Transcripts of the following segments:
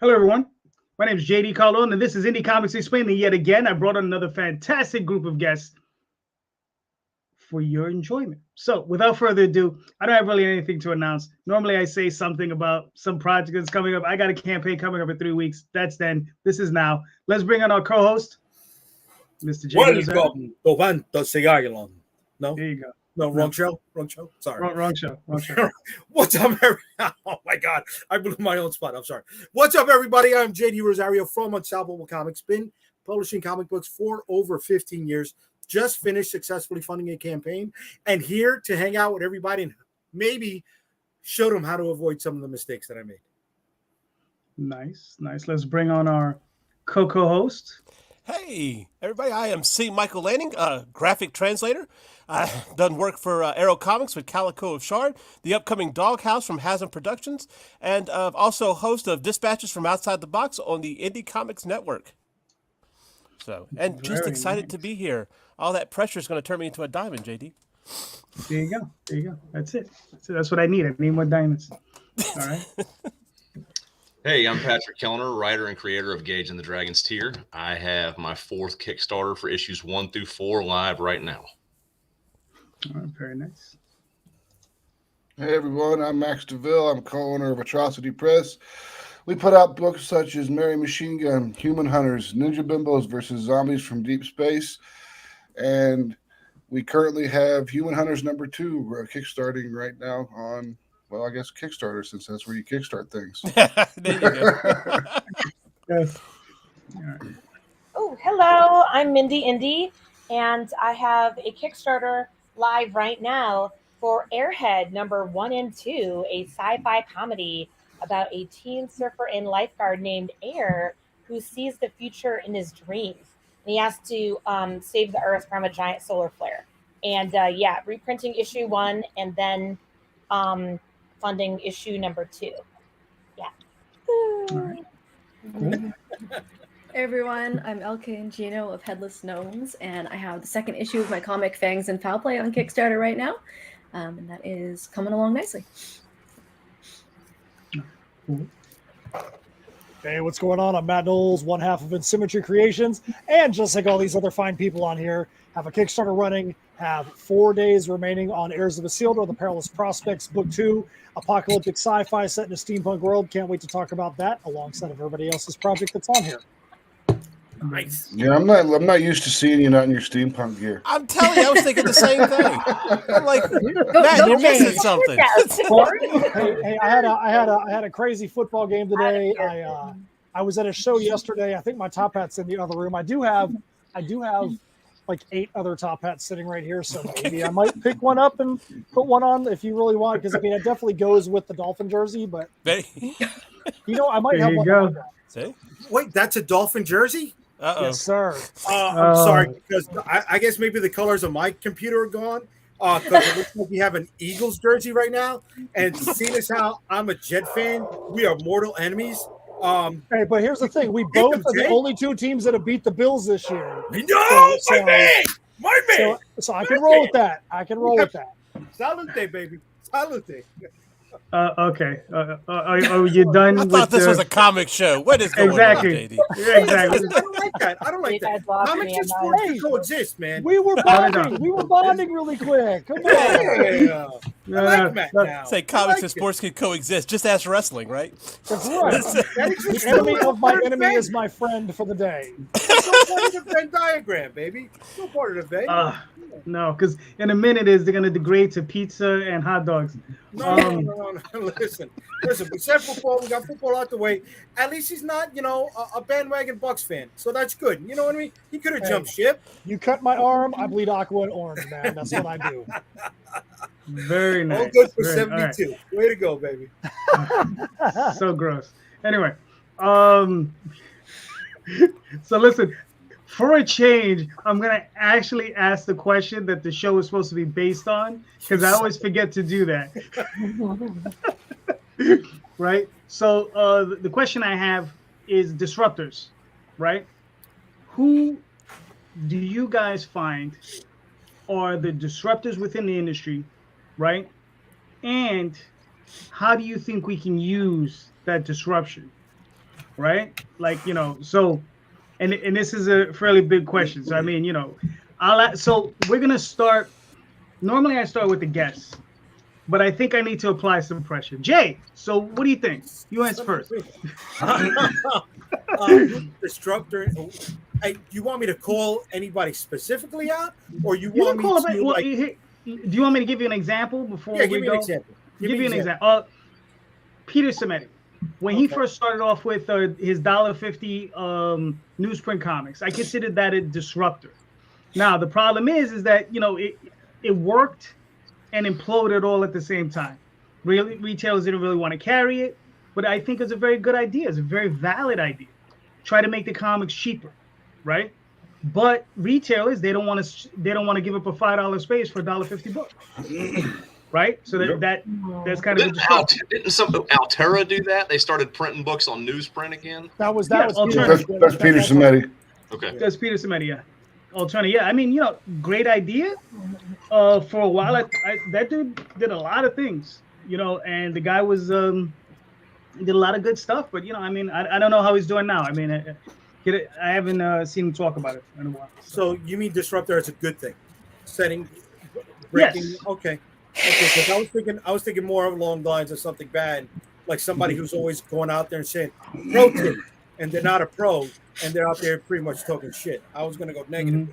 Hello, everyone. My name is JD Calderon, and this is Indy Comics Explained. And yet again, I brought on another fantastic group of guests for your enjoyment. So, without further ado, I don't have really anything to announce. Normally, I say something about some project that's coming up. I got a campaign coming up in 3 weeks. That's then. This is now. Let's bring on our co-host, Mr. JD Rosario. Welcome to Vantasigayalon. No? There you go. No, wrong show. Sorry. Wrong show. What's up, everybody? Oh, my God. I blew my own spot. I'm sorry. What's up, everybody? I'm JD Rosario from Unstoppable Comics. Been publishing comic books for over 15 years. Just finished successfully funding a campaign. And here to hang out with everybody and maybe show them how to avoid some of the mistakes that I made. Nice. Let's bring on our co-host. Hey, everybody. I am C. Michael Lanning, graphic translator. I've done work for Arrow Comics with Calico of Shard, the upcoming Doghouse from Hasm Productions, and also host of Dispatches from Outside the Box on the Indy Comics Network. So, and just excited to be here. All that pressure is going to turn me into a diamond, JD. There you go. That's it. That's what I need. I need more diamonds. All right. Hey, I'm Patrick Kellner, writer and creator of Gage and the Dragon's Tear. I have my 4th Kickstarter for issues 1 through 4 live right now. All right, very nice. Hey everyone, I'm Max Deville. I'm co-owner of Atrocity Press. We put out books such as Mary Machine Gun, Human Hunters, Ninja Bimbos versus Zombies from Deep Space, and we currently have Human Hunters number 2 kickstarting right now on, well, I guess Kickstarter, since that's where you kickstart things. There you go. Yes. All right. Oh, hello. I'm Indy, and I have a Kickstarter live right now for Airhead number 1 and 2, a sci-fi comedy about a teen surfer and lifeguard named Air who sees the future in his dreams. And he has to save the Earth from a giant solar flare. And reprinting issue 1 and then funding issue number 2. Yeah. All right. Cool. Hey everyone, I'm LK Ingino of Headless Gnomes, and I have the 2nd issue of my comic Fangs and Foul Play on Kickstarter right now, and that is coming along nicely. Cool. Hey, what's going on? I'm Matt Knowles, one half of Symmetry Creations, and just like all these other fine people on here, have a Kickstarter running, have 4 days remaining on Heirs of Isildur, The Perilous Prospects, Book 2, apocalyptic sci-fi set in a steampunk world. Can't wait to talk about that alongside of everybody else's project that's on here. Nice. Yeah, I'm not used to seeing you not in your steampunk gear. I'm telling you, I was thinking the same thing. I'm like, Matt, you're missing something. Hey, I had a crazy football game today. I was at a show yesterday. I think my top hat's in the other room. I do have like 8 other top hats sitting right here, so maybe I might pick one up and put one on if you really want, because I mean it definitely goes with the Dolphin jersey, but I might have one on. See? Wait, that's a Dolphin jersey? Uh-oh. Yes, sir. I'm sorry, because I guess maybe the colors of my computer are gone. Because it looks like we have an Eagles jersey right now. And seeing as how I'm a Jet fan, we are mortal enemies. Hey, but here's the thing: we both are the only 2 teams that have beat the Bills this year. No, my man. So I can roll with that. Salute, baby. Salute. Okay. Are you done? I thought this was a comic show. What is going on, JD? Yeah, exactly. I don't like that. Comics and sports can coexist, man. We were bonding really quick. Come on. Say comics and sports can coexist. Just ask wrestling, right? That's right. The enemy of my enemy is my friend for the day. It's part of the Venn diagram, baby. Still part of the Venn. No, because in a minute they're going to degrade to pizza and hot dogs. No. Listen. We said football. We got football out the way. At least he's not, a bandwagon Bucks fan. So that's good. You know what I mean? He could have jumped ship. You cut my arm, I bleed aqua and orange, man. That's what I do. Very nice. All good for Very, 72. Right. Way to go, baby. So gross. Anyway, so listen. For a change, I'm going to actually ask the question that the show is supposed to be based on, because I always forget to do that. Right? So the question I have is disruptors, right? Who do you guys find are the disruptors within the industry, right? And how do you think we can use that disruption? right? Like, you know, so, and this is a fairly big question. So I mean, you know, so we're gonna start. Normally, I start with the guests, but I think I need to apply some pressure. Jay, so what do you think? You answer first. Disruptor. Do you want me to call anybody specifically out, or you You want can me call to it. Well, like? do you want me to give you an example before Yeah, we give me go? an example. Give you an example. Peter Semetti, when he first started off with his $1.50 newsprint comics, I considered that a disruptor. Now the problem is that, you know, it worked and imploded all at the same time. Really, retailers didn't really want to carry it, but I think it's a very good idea. It's a very valid idea. Try to make the comics cheaper, right? But retailers, they don't want to give up a $5 space for a $1.50 book, right? So that's kind of a disruption. Didn't Altera do that? They started printing books on newsprint again. That was That's Peter Semetti. Okay, that's Peter Semetti. Yeah, Alternative. Yeah, I mean, you know, great idea. For a while, that dude did a lot of things, you know, and the guy was did a lot of good stuff. But you know, I mean, I don't know how he's doing now. I mean, I haven't seen him talk about it in a while. So you mean disruptor is a good thing? Breaking. Yes. Okay. Because I was thinking more along the lines of something bad, like somebody who's always going out there and saying pro tip, and they're not a pro, and they're out there pretty much talking shit. I was going to go negative.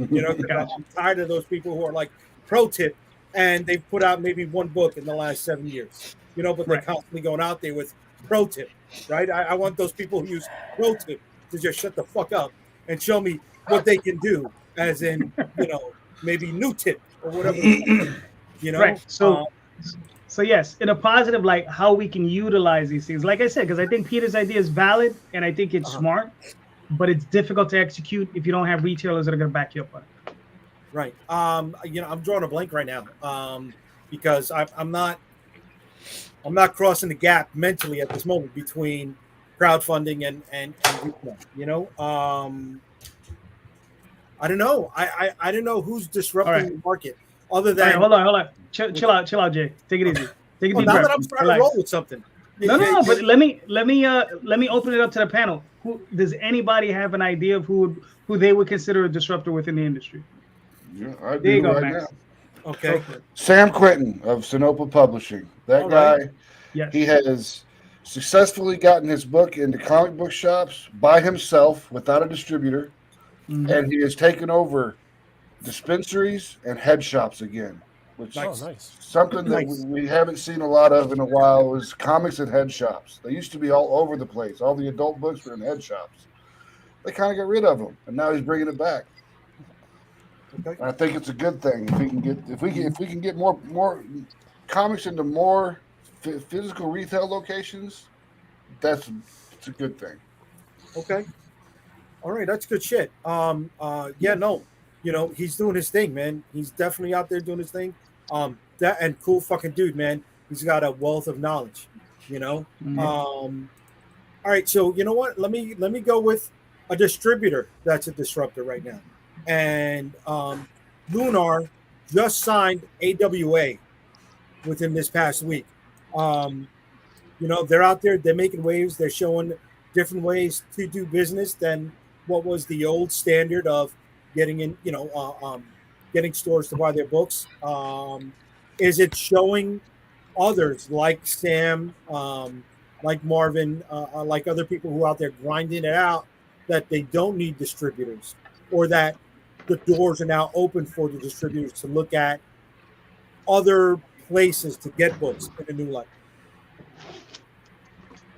You know, I'm tired of those people who are like pro tip, and they've put out maybe one book in the last 7 years. You know, but they're constantly going out there with pro tip, right? I want those people who use pro tip to just shut the fuck up and show me what they can do, as in, you know, maybe new tip or whatever. You know, right. So yes, in a positive light, how we can utilize these things. Like I said, because I think Peter's idea is valid and I think it's smart, but it's difficult to execute if you don't have retailers that are going to back you up on it. Right. You know, I'm drawing a blank right now because I'm not crossing the gap mentally at this moment between crowdfunding and retail. You know, I don't know. I don't know who's disrupting the market. Other than hold on, chill out, Jay. Take it easy. Take a deep breath. Now that I'm starting to roll with something. No. But let me open it up to the panel. Who does anybody have an idea of who they would consider a disruptor within the industry? Yeah, I there you do go, right Max. now. Okay. Sam Quinton of Sinopa Publishing. That guy, yes. He has successfully gotten his book into comic book shops by himself without a distributor, and he has taken over dispensaries and head shops again, which nice. Something that we haven't seen a lot of in a while is comics at head shops. They used to be all over the place. All the adult books were in head shops. They kind of got rid of them, and now he's bringing it back. Okay. I think it's a good thing if we can get more comics into more physical retail locations. It's a good thing. Okay. All right, that's good shit. You know, he's doing his thing, man. He's definitely out there doing his thing. That and cool fucking dude, man. He's got a wealth of knowledge, you know. All right, so you know what? Let me go with a distributor that's a disruptor right now. And Lunar just signed AWA within this past week. You know, they're out there, they're making waves, they're showing different ways to do business than what was the old standard of getting in, you know, getting stores to buy their books. Is it showing others like Sam, like Marvin, like other people who are out there grinding it out that they don't need distributors, or that the doors are now open for the distributors to look at other places to get books in a new light?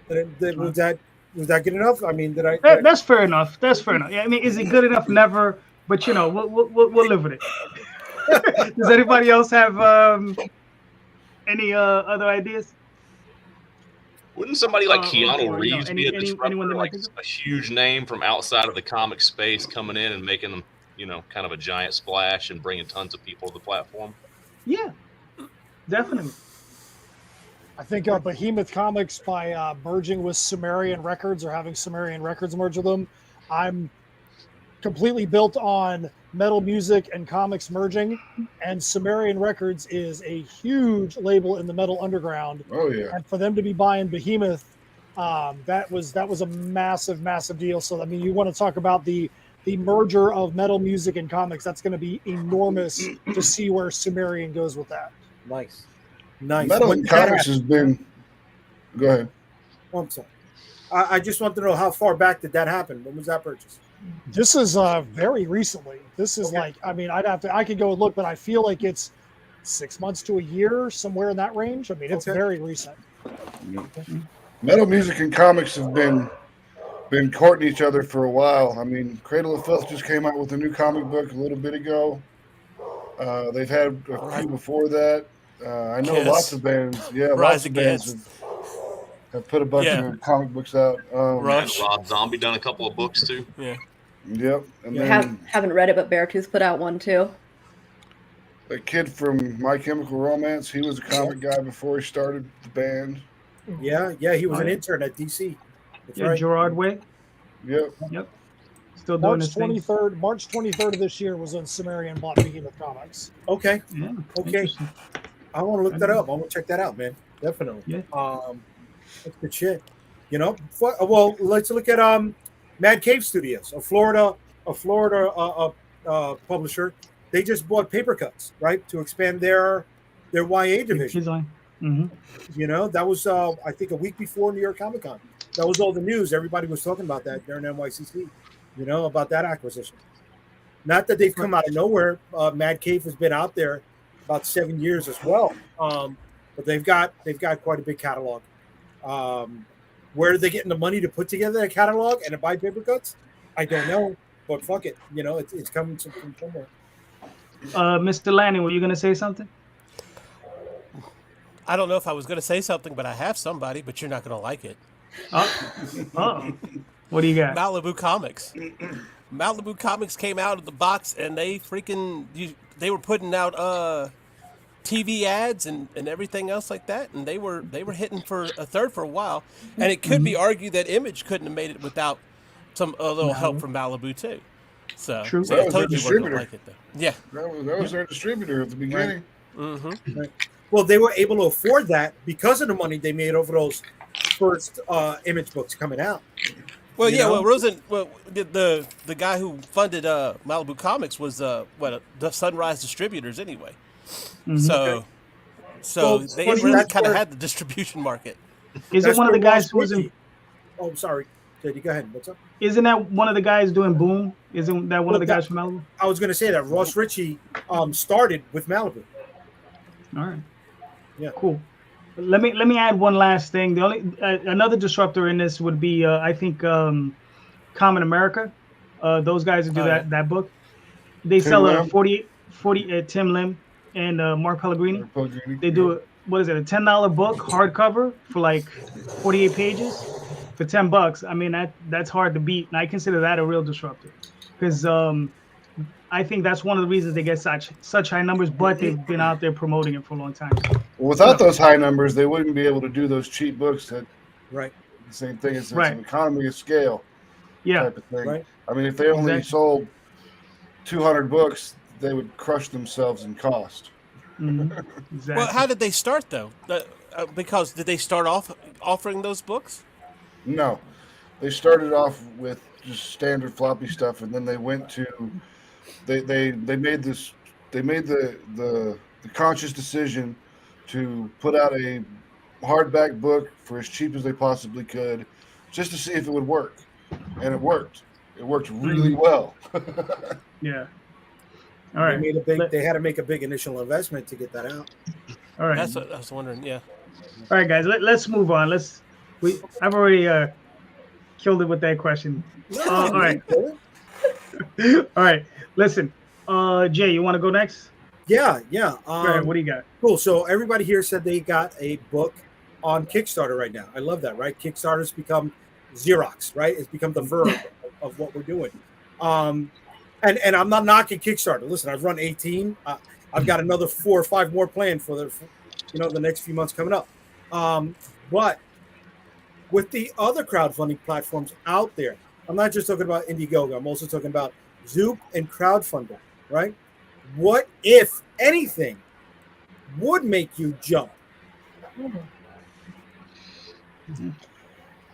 Was that good enough? I mean, That's fair enough. That's fair enough. Yeah, I mean, is it good enough? Never. But you know, we'll live with it. Does anybody else have any other ideas? Wouldn't somebody like Keanu Reeves be a disruptor, anyone like a huge name from outside of the comic space coming in and making them, you know, kind of a giant splash and bringing tons of people to the platform? Yeah, definitely. I think Behemoth Comics, by merging with Sumerian Records or having Sumerian Records merge with them, I'm completely built on metal music and comics merging, and Sumerian Records is a huge label in the metal underground. Oh yeah. And for them to be buying Behemoth That was a massive deal. So I mean, you want to talk about the merger of metal music and comics? That's going to be enormous to see where Sumerian goes with that. Nice. Metal When and did that comics happen? has been. Go ahead. Oh, I'm sorry. I just want to know how far back did that happen? When was that purchased? This is very recently. This is like, I mean, I could go and look, but I feel like it's 6 months to a year, somewhere in that range. I mean, it's very recent. Metal music and comics have been courting each other for a while. I mean, Cradle of Filth just came out with a new comic book a little bit ago. They've had a few before that. I know lots of bands. Yeah, lots of bands have put a bunch of comic books out. Rush. Rob Zombie done a couple of books too. Yeah. Yep. And then haven't read it, but Beartooth put out one too. a kid from My Chemical Romance, he was a comic guy before he started the band. Yeah, he was an intern at DC. That's right. Gerard Way. Yep. Still doing March his thing. 23rd. March 23rd of this year was when Sumerian bought Behemoth Comics. Okay. Yeah, Okay. I want to look that up. I want to check that out, man. Definitely. Yeah. That's good shit. You know. Well, let's look at Mad Cave Studios, a Florida publisher. They just bought Paper Cuts, right, to expand their YA division. Mm-hmm. You know, that was I think a week before New York Comic Con. That was all the news. Everybody was talking about that during NYCC. You know, about that acquisition. Not that they've come out of nowhere. Mad Cave has been out there about 7 years as well. But they've got quite a big catalog. Where are they getting the money to put together a catalog and to buy Paper Cuts? I don't know, but fuck it. You know, it's coming from somewhere. Mr. Lanning, were you going to say something? I don't know if I was going to say something, but I have somebody, but you're not going to like it. What do you got? Malibu Comics. Malibu Comics came out of the box, and they they were putting out TV ads and everything else like that, and they were hitting for a third for a while. And it could be argued that Image couldn't have made it without a little help from Malibu too. So, True. So I told you we're going to like it though. Yeah, that was their distributor at the beginning. Right. Mm-hmm. Right. Well, they were able to afford that because of the money they made over those first Image books coming out. Well, the guy who funded Malibu Comics was the Sunrise Distributors anyway. Mm-hmm. So they really kind of had the distribution market. Is it one of the guys who was in? Oh, sorry, JD, go ahead. What's up? Isn't that one of the guys doing Boom? Isn't that one of the guys from Malibu? I was going to say that Ross Ritchie started with Malibu. All right. Yeah. Cool. Let me add one last thing. The only another disruptor in this would be I think Common America. Those guys who do that book. They sell a 40 Tim Lim and Mark Pellegrini. They do a $10 book hardcover for like 48 pages for $10. I mean that's hard to beat, and I consider that a real disruptor because I think that's one of the reasons they get such high numbers, but they've been out there promoting it for a long time. Well, without those high numbers, they wouldn't be able to do those cheap books. The same thing. It's an economy of scale. Yeah. Type of thing. Right. I mean, if they only sold 200 books, they would crush themselves in cost. Mm-hmm. Exactly. Well, how did they start though? Because did they start off offering those books? No, they started off with just standard floppy stuff, and then they went to they made the conscious decision to put out a hardback book for as cheap as they possibly could, just to see if it would work, and it worked. It worked really well. Yeah. All right. They had to make a big initial investment to get that out. All right. That's what I was wondering. Yeah. All right, guys. Let's move on. I've already killed it with that question. All right. All right. Listen, Jay, you want to go next? Yeah. All right, what do you got? Cool. So everybody here said they got a book on Kickstarter right now. I love that, right? Kickstarter's become Xerox, right? It's become the verb of what we're doing. And I'm not knocking Kickstarter. Listen, I've run 18. I've got another 4 or 5 more planned for the next few months coming up. But with the other crowdfunding platforms out there, I'm not just talking about Indiegogo. I'm also talking about Zoop and Crowdfunder, right? What, if anything, would make you jump?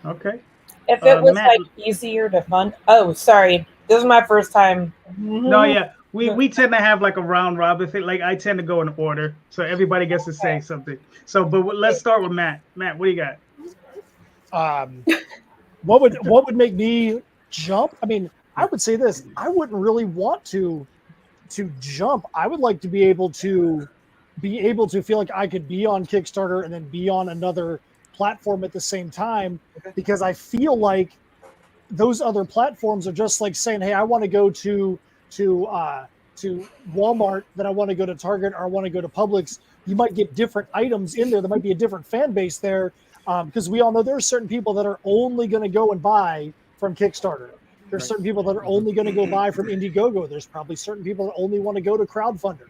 Okay. If it was Matt, like easier to fund. Oh, sorry. This is my first time. no, yeah, we tend to have like a round robin thing. Like I tend to go in order, so everybody gets to say something. So, but let's start with Matt. Matt, what do you got? What would make me jump? I mean, I would say this. I wouldn't really want to jump. I would like to be able to feel like I could be on Kickstarter and then be on another platform at the same time, because I feel like those other platforms are just like saying, hey, I want to go to Walmart, then I want to go to Target, or I want to go to Publix. You might get different items in there. There might be a different fan base there, because we all know there are certain people that are only going to go and buy from Kickstarter. There's certain people that are only going to go buy from Indiegogo. There's probably certain people that only want to go to Crowdfunder.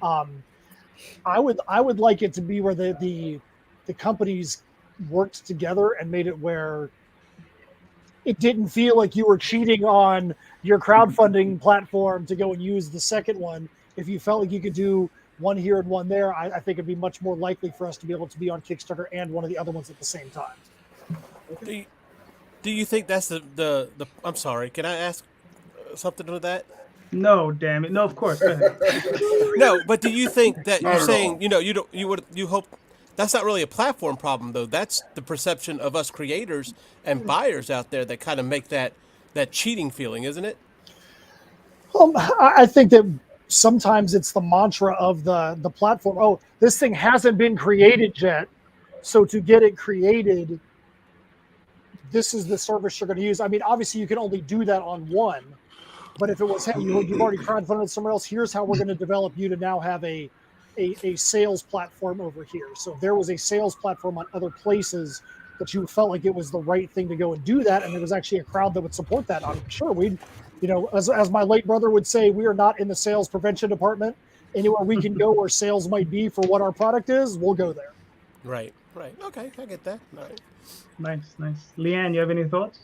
I would like it to be where the companies worked together and made it where it didn't feel like you were cheating on your crowdfunding platform to go and use the second one. If you felt like you could do one here and one there, I think it'd be much more likely for us to be able to be on Kickstarter and one of the other ones at the same time. Do you think that's the I'm sorry, can I ask something to that? No, damn it. No, of course. Go ahead. No, but do you think that Not you're at saying, all. you hope that's not really a platform problem though. That's the perception of us creators and buyers out there that kind of make that cheating feeling, isn't it? I think that sometimes it's the mantra of the platform. Oh, this thing hasn't been created yet, so to get it created, this is the service you're going to use. I mean, obviously you can only do that on one, but if it was, hey, you've already crowdfunded somewhere else, here's how we're going to develop you to now have a sales platform over here. So if there was a sales platform on other places that you felt like it was the right thing to go and do that, and there was actually a crowd that would support that, I'm sure we'd, as my late brother would say, we are not in the sales prevention department. Anywhere we can go where sales might be for what our product is, we'll go there. Right. Okay, I get that. All right. Nice. Leanne, you have any thoughts?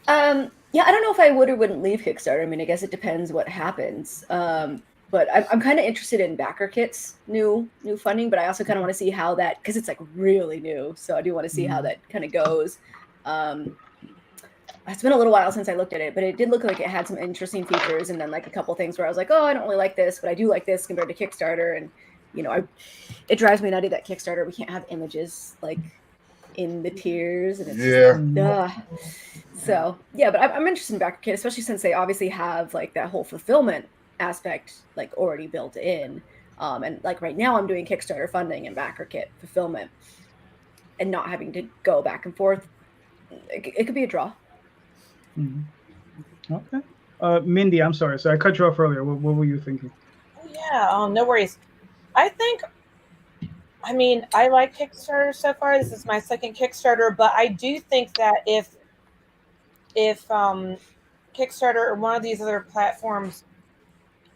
Yeah, I don't know if I would or wouldn't leave Kickstarter. I mean, I guess it depends what happens. But I'm kind of interested in backer kits, new funding, but I also kind of want to see how that, because it's like really new. So I do want to see how that kind of goes. It's been a little while since I looked at it, but it did look like it had some interesting features, and then like a couple things where I was like, oh, I don't really like this, but I do like this compared to Kickstarter. And it drives me nutty that Kickstarter, we can't have images like in the tiers, and it's so yeah. But I'm interested in backer kit, especially since they obviously have like that whole fulfillment aspect like already built in. And like right now I'm doing Kickstarter funding and backer kit fulfillment, and not having to go back and forth. It could be a draw. Okay. Mindy, I'm sorry. So I cut you off earlier. What were you thinking? Yeah, no worries. I like Kickstarter so far. This is my second Kickstarter, but I do think that if Kickstarter or one of these other platforms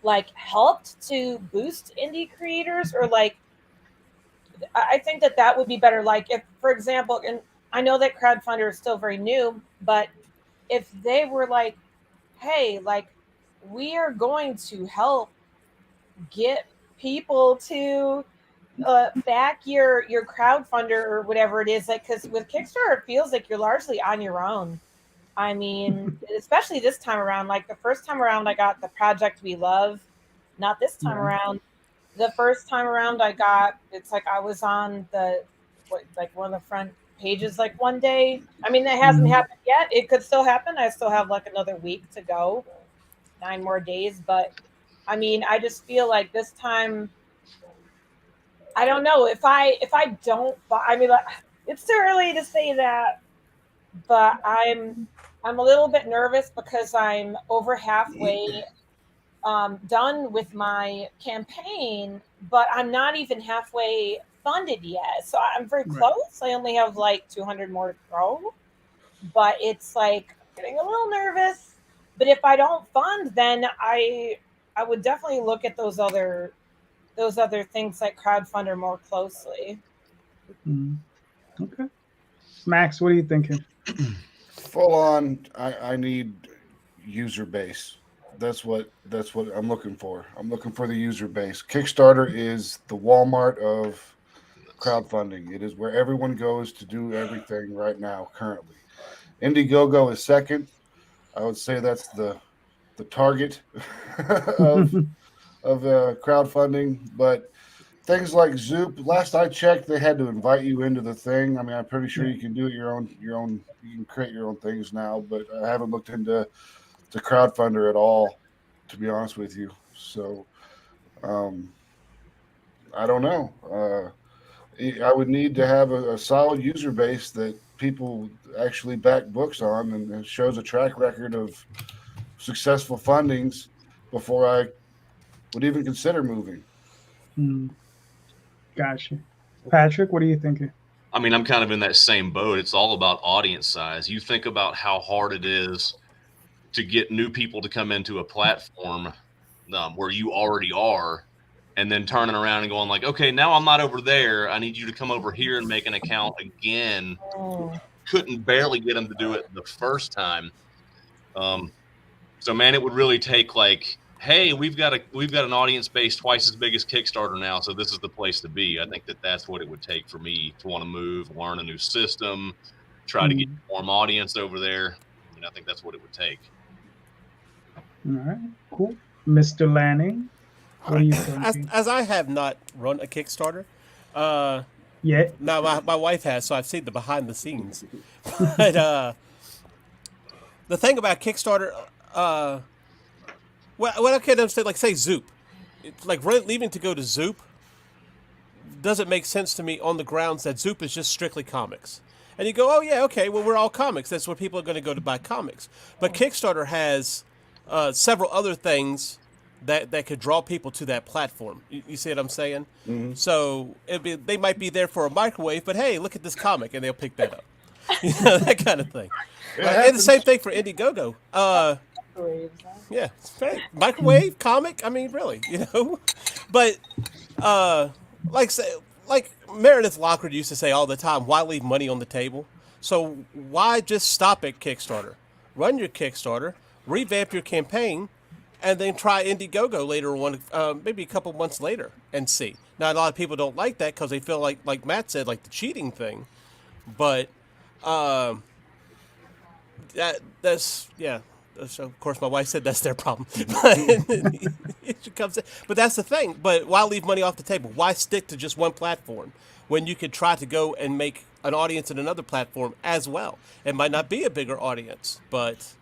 like helped to boost indie creators, or like, I think that would be better. Like if, for example, and I know that crowdfunder is still very new, but if they were like, hey, like we are going to help get people to back your crowdfunder or whatever it is, like, because with Kickstarter it feels like you're largely on your own. I mean, especially this time around. Like the first time around I got the Project We Love, not this time around. The first time around I got, it's like I was on one of the front pages like one day. I mean, that hasn't happened yet. It could still happen. I still have like another week to go, 9 more days, but I mean, I just feel like this time, I don't know if I don't. I mean, like, it's too early to say that, but I'm a little bit nervous because I'm over halfway done with my campaign, but I'm not even halfway funded yet. So I'm very close. I only have like 200 more to go, but it's like getting a little nervous. But if I don't fund, then I would definitely look at those other things like crowdfunder more closely. Okay. Max, what are you thinking? Full on, I need user base. That's what I'm looking for. I'm looking for the user base. Kickstarter is the Walmart of crowdfunding. It is where everyone goes to do everything right now currently. Indiegogo is second. I would say that's the target of crowdfunding, but things like Zoop, last I checked, they had to invite you into the thing. I mean, I'm pretty sure you can do it your own. You can create your own things now, but I haven't looked into crowdfunder at all, to be honest with you. So, I don't know. I would need to have a solid user base that people actually back books on, and it shows a track record of successful fundings before I would even consider moving. Gotcha. Patrick, what are you thinking? I mean, I'm kind of in that same boat. It's all about audience size. You think about how hard it is to get new people to come into a platform where you already are, and then turning around and going like, okay, now I'm not over there. I need you to come over here and make an account again. Couldn't barely get them to do it the first time. So man, it would really take like, hey, we've got an audience base twice as big as Kickstarter now, so this is the place to be. I think that's what it would take for me to want to move, learn a new system, try to get more audience over there. I mean, I think that's what it would take. All right, cool. Mr. Lanning, what are you thinking? As I have not run a Kickstarter yet. No, my wife has, so I've seen the behind the scenes. But the thing about Kickstarter, what I can understand, like say Zoop, like leaving to go to Zoop doesn't make sense to me on the grounds that Zoop is just strictly comics. And you go, oh yeah, okay, well we're all comics. That's where people are going to go to buy comics. But Kickstarter has several other things that could draw people to that platform. You see what I'm saying? Mm-hmm. So they might be there for a microwave, but hey, look at this comic, and they'll pick that up. You know, that kind of thing. And the same thing for Indiegogo. Yeah, microwave comic. I mean, really, you know. But like Meredith Lockwood used to say all the time, why leave money on the table? So why just stop at Kickstarter? Run your Kickstarter, revamp your campaign, and then try Indiegogo later on, maybe a couple months later, and see. Now, a lot of people don't like that because they feel like Matt said, like the cheating thing. But that's yeah. So of course, my wife said that's their problem. But that's the thing. But why leave money off the table? Why stick to just one platform when you could try to go and make an audience in another platform as well? It might not be a bigger audience, but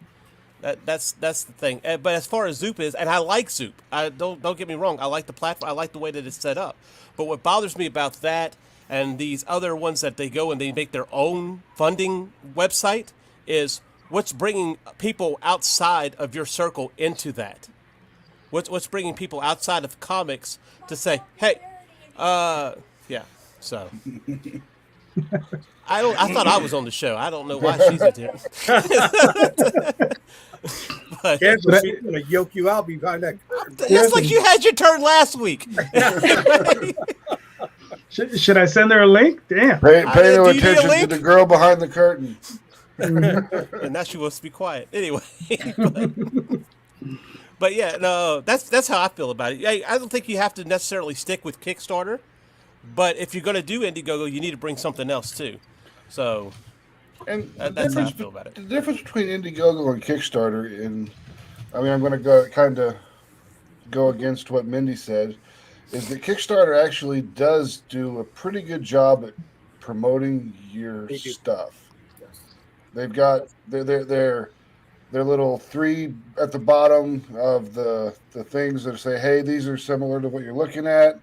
that's the thing. But as far as Zoop is, and I like Zoop. Don't get me wrong. I like the platform. I like the way that it's set up. But what bothers me about that and these other ones that they go and they make their own funding website is what's bringing people outside of your circle into that. What's bringing people outside of comics to say, hey, yeah. So I thought I was on the show. I don't know why she's in here. But she's gonna yoke you out behind that curtain. It's like you had your turn last week. Should I send her a link? Damn. Pay no attention to the girl behind the curtain. And now she wants to be quiet. Anyway. But yeah, no, that's how I feel about it. I don't think you have to necessarily stick with Kickstarter, but if you're going to do Indiegogo, you need to bring something else too. So, and that's how I feel about it. The difference between Indiegogo and Kickstarter, and I mean, I'm going to go against what Mindy said, is that Kickstarter actually does do a pretty good job at promoting your stuff. They've got their little 3 at the bottom of the things that say, hey, these are similar to what you're looking at.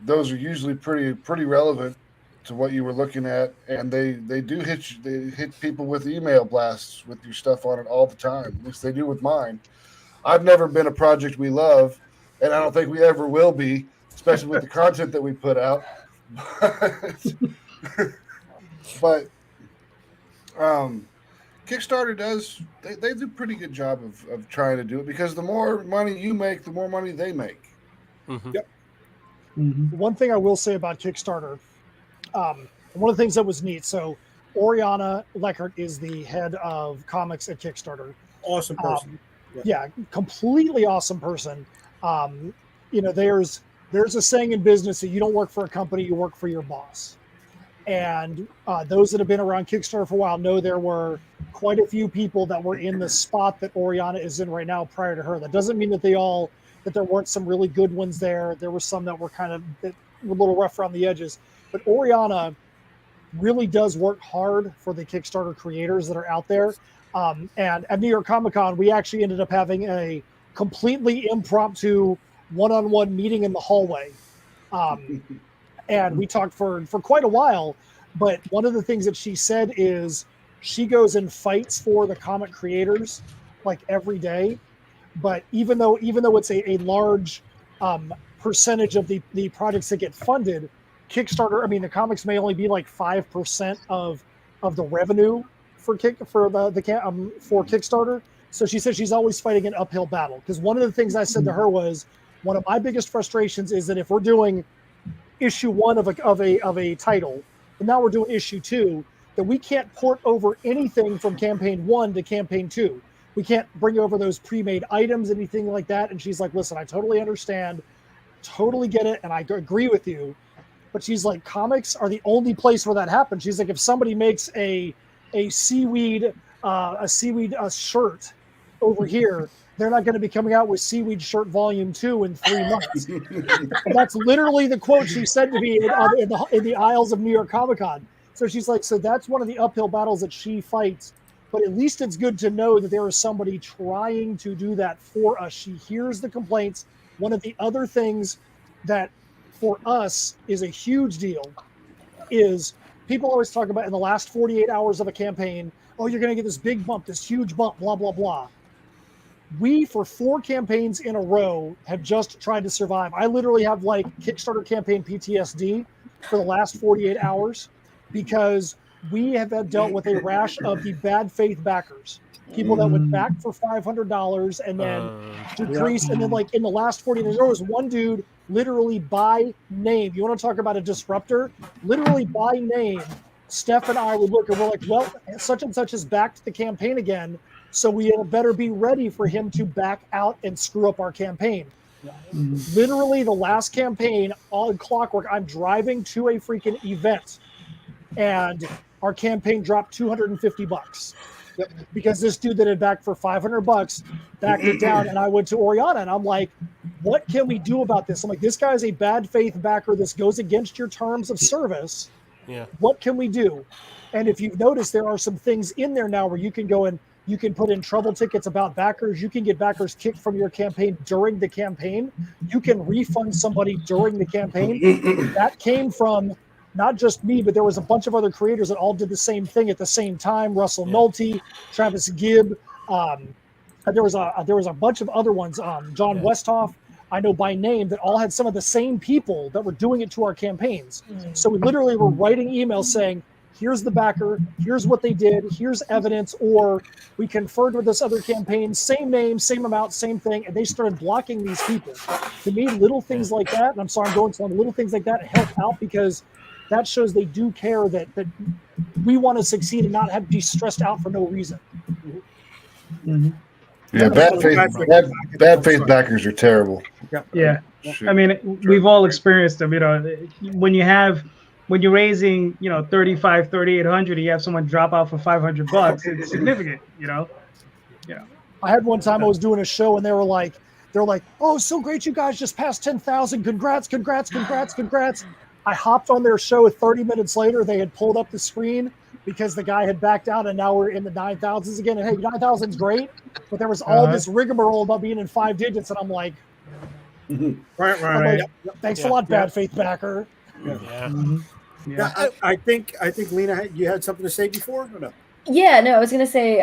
Those are usually pretty relevant to what you were looking at, and they do hit people with email blasts with your stuff on it all the time. At least they do with mine. I've never been a project we love, and I don't think we ever will be, especially with the content that we put out. But Kickstarter does, they do a pretty good job of trying to do it, because the more money you make, the more money they make. Mm-hmm. Yep. Mm-hmm. One thing I will say about Kickstarter, one of the things that was neat, so Oriana Leckert is the head of comics at Kickstarter. Awesome person. Yeah, completely awesome person. There's there's a saying in business that you don't work for a company, you work for your boss. And those that have been around Kickstarter for a while know there were quite a few people that were in the spot that Oriana is in right now prior to her. That doesn't mean that that there weren't some really good ones there. There were some that were that were a little rough around the edges. But Oriana really does work hard for the Kickstarter creators that are out there. And at New York Comic Con, we actually ended up having a completely impromptu one-on-one meeting in the hallway. And we talked for quite a while, but one of the things that she said is she goes and fights for the comic creators like every day. But even though it's a large percentage of the projects that get funded, Kickstarter, I mean, the comics may only be like 5% of the revenue for Kickstarter. So she said she's always fighting an uphill battle. Because one of the things I said to her was, one of my biggest frustrations is that if we're doing issue 1 of a title, and now we're doing issue 2, that we can't port over anything from campaign 1 to campaign 2. We can't bring over those pre-made items, anything like that. And she's like, listen, I totally understand, totally get it, and I agree with you. But she's like, comics are the only place where that happens. She's like, if somebody makes a seaweed shirt over here, they're not going to be coming out with Seaweed Shirt Volume 2 in 3 months. And that's literally the quote she said to me in the aisles of New York Comic Con. So she's like, so that's one of the uphill battles that she fights. But at least it's good to know that there is somebody trying to do that for us. She hears the complaints. One of the other things that for us is a huge deal is people always talk about in the last 48 hours of a campaign, oh, you're going to get this big bump, this huge bump, blah, blah, blah. We, for 4 campaigns in a row, have just tried to survive. I literally have like Kickstarter campaign PTSD for the last 48 hours because we have dealt with a rash of the bad faith backers. People that would back for $500 and then decrease. And then like in the last 40 days, there was one dude literally by name. You want to talk about a disruptor? Literally by name. Steph and I would look and we're like, well, such and such has backed the campaign again. So we had better be ready for him to back out and screw up our campaign. Literally the last campaign on Clockwork, I'm driving to a freaking event and our campaign dropped $250 because this dude that had backed for $500 backed it down. And I went to Oriana and I'm like, what can we do about this? I'm like, this guy is a bad faith backer. This goes against your terms of service. Yeah. What can we do? And if you've noticed, there are some things in there now where you can go and you can put in trouble tickets about backers. You can get backers kicked from your campaign during the campaign. You can refund somebody during the campaign. That came from not just me, but there was a bunch of other creators that all did the same thing at the same time. Russell Nolte, Travis Gibb. There was a bunch of other ones. John Westhoff, I know by name, that all had some of the same people that were doing it to our campaigns. So we literally were writing emails saying, here's the backer, here's what they did, here's evidence, or we conferred with this other campaign, same name, same amount, same thing, and they started blocking these people. To me, little things like that, and I'm sorry I'm going to little things like that help out because that shows they do care that we want to succeed and not have to be stressed out for no reason. Yeah, bad faith backers are terrible. Yeah. I mean, we've all experienced them, when you're raising, 3,800, you have someone drop out for $500, it's significant, Yeah. I had one time I was doing a show and they're like, oh, so great. You guys just passed 10,000. Congrats. I hopped on their show 30 minutes later. They had pulled up the screen because the guy had backed out and now we're in the 9,000s again. And hey, 9,000 is great, but there was all this rigmarole about being in 5 digits. And I'm like, right. Thanks a lot, bad faith backer. Yeah. I think Lena, you had something to say before or no? Yeah, no, I was gonna say,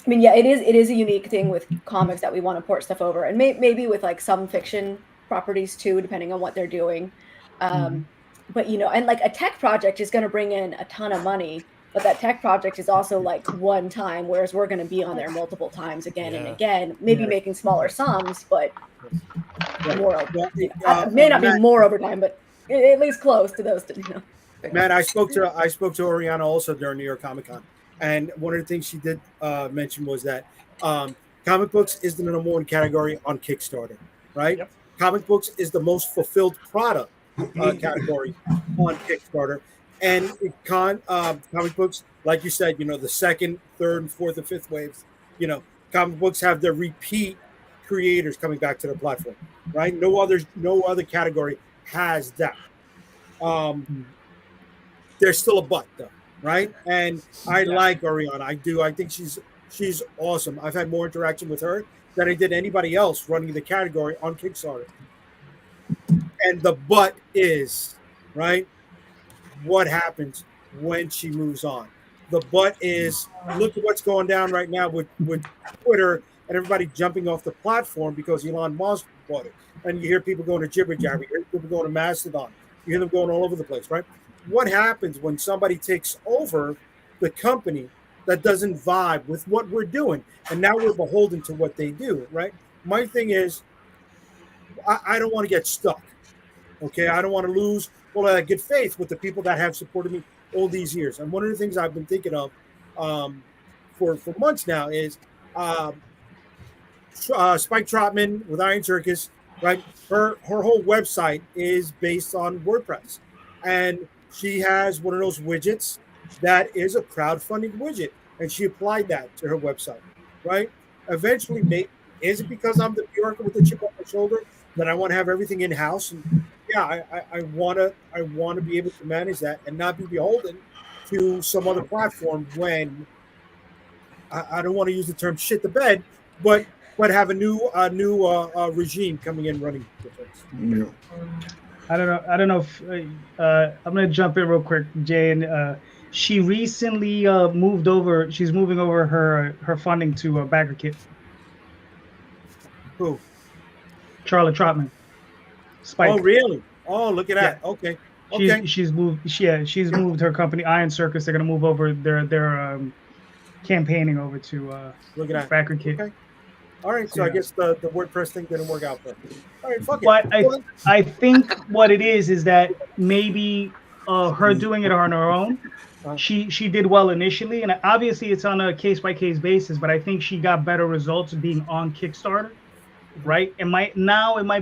it is a unique thing with comics that we want to port stuff over, and maybe with like some fiction properties too, depending on what they're doing. But and like a tech project is going to bring in a ton of money, but that tech project is also like one time, whereas we're going to be on there multiple times again and again, maybe making smaller sums, but more. May not be more over time, but at least close to those. Man, I spoke to Oriana also during New York Comic Con, and one of the things she did mention was that comic books is the number one category on Kickstarter, right? Yep. comic books is the most fulfilled product category on Kickstarter. And comic books, like you said, the second, third, and fourth, and fifth waves, comic books have their repeat creators coming back to the platform, right? No other category has that. There's still a but though, right? And I like Ariana. I do. I think she's awesome. I've had more interaction with her than I did anybody else running the category on Kickstarter. And the but is, right, what happens when she moves on. The but is, look at what's going down right now with Twitter and everybody jumping off the platform because Elon Musk bought it. And you hear people going to jibber jabber, you hear people going to Mastodon, you hear them going all over the place, right? What happens when somebody takes over the company that doesn't vibe with what we're doing? And now we're beholden to what they do, right? My thing is, I don't want to get stuck. Okay, I don't want to lose all that good faith with the people that have supported me all these years. And one of the things I've been thinking of for months now is Spike Trotman with Iron Circus, right? Her whole website is based on WordPress, and she has one of those widgets that is a crowdfunding widget, and she applied that to her website, right? Eventually, is it because I'm the bureaucrat with the chip on my shoulder that I want to have everything in house? And yeah, I want to be able to manage that and not be beholden to some other platform when I don't want to use the term shit the bed, but have a new regime coming in running the place. Yeah. I don't know if I'm gonna jump in real quick, Jay. And she recently moved over. She's moving over her funding to BackerKit. Who? Charlotte Trotman. Spike. Oh, really? Oh, look at that. Yeah. Okay. She's moved her company Iron Circus. They're gonna move over their campaigning over to look at that. BackerKit. Okay. All right, so yeah. I guess the WordPress thing didn't work out for her. All right, fuck but it. I think what it is that maybe her doing it on her own, she did well initially, and obviously it's on a case-by-case basis, but I think she got better results being on Kickstarter, right? It might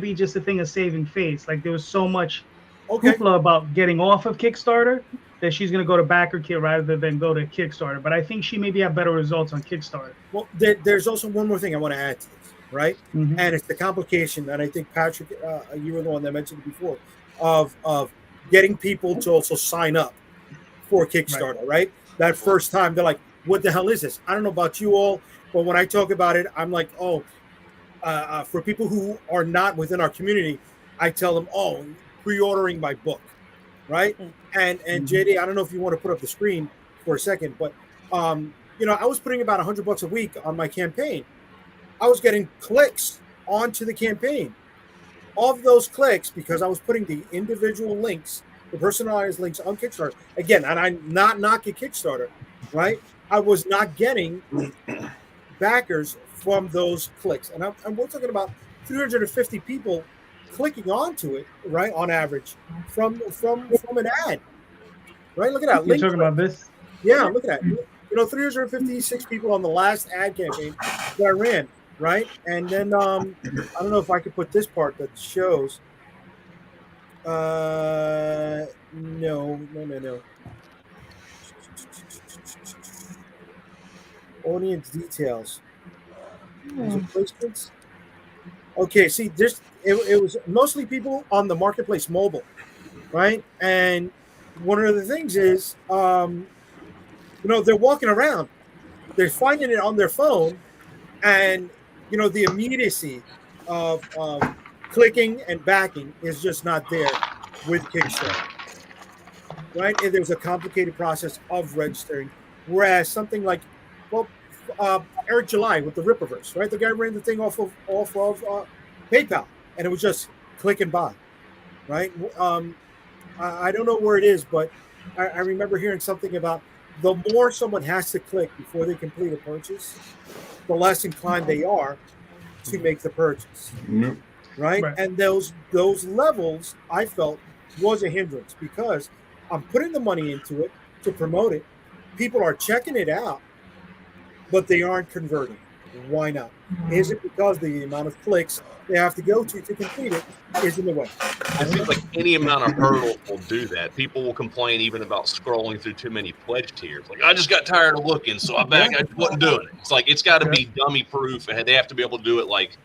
be just a thing of saving face. Like there was so much hoopla about getting off of Kickstarter that she's going to go to BackerKit rather than go to Kickstarter. But I think she maybe have better results on Kickstarter. Well, there's also one more thing I want to add to this, right? Mm-hmm. And it's the complication that I think, Patrick, you were the one that mentioned it before, of getting people to also sign up for Kickstarter, right? That first time, they're like, what the hell is this? I don't know about you all, but when I talk about it, I'm like, for people who are not within our community, I tell them, pre-ordering my book. Right. And JD, I don't know if you want to put up the screen for a second, but I was putting about $100 a week on my campaign. I was getting clicks onto the campaign. Of those clicks, because I was putting the individual links, the personalized links on Kickstarter. Again, and I'm not knocking Kickstarter, right? I was not getting backers from those clicks. And we're talking about 350 people clicking onto it, right, on average, from an ad, right? Look at that. You're talking about this? Yeah, look at that. 356 people on the last ad campaign that I ran, right? And then I don't know if I could put this part that shows. No. Audience details. Is it placements? Okay, see, it was mostly people on the marketplace mobile, right? And one of the things is, they're walking around, they're finding it on their phone, and the immediacy of clicking and backing is just not there with Kickstarter, right? And there's a complicated process of registering, whereas something like, Eric July with the Rippaverse, right? The guy ran the thing off of PayPal, and it was just click and buy, right? I don't know where it is, but I remember hearing something about the more someone has to click before they complete a purchase, the less inclined they are to make the purchase, right? And those levels, I felt, was a hindrance because I'm putting the money into it to promote it. People are checking it out, but they aren't converting, Why not? Is it because the amount of clicks they have to go to complete it is in the way? It seems like any amount of hurdles will do that. People will complain even about scrolling through too many pledge tiers. Like, I just got tired of looking, so I wasn't doing it. It's like it's got to be dummy proof, and they have to be able to do it like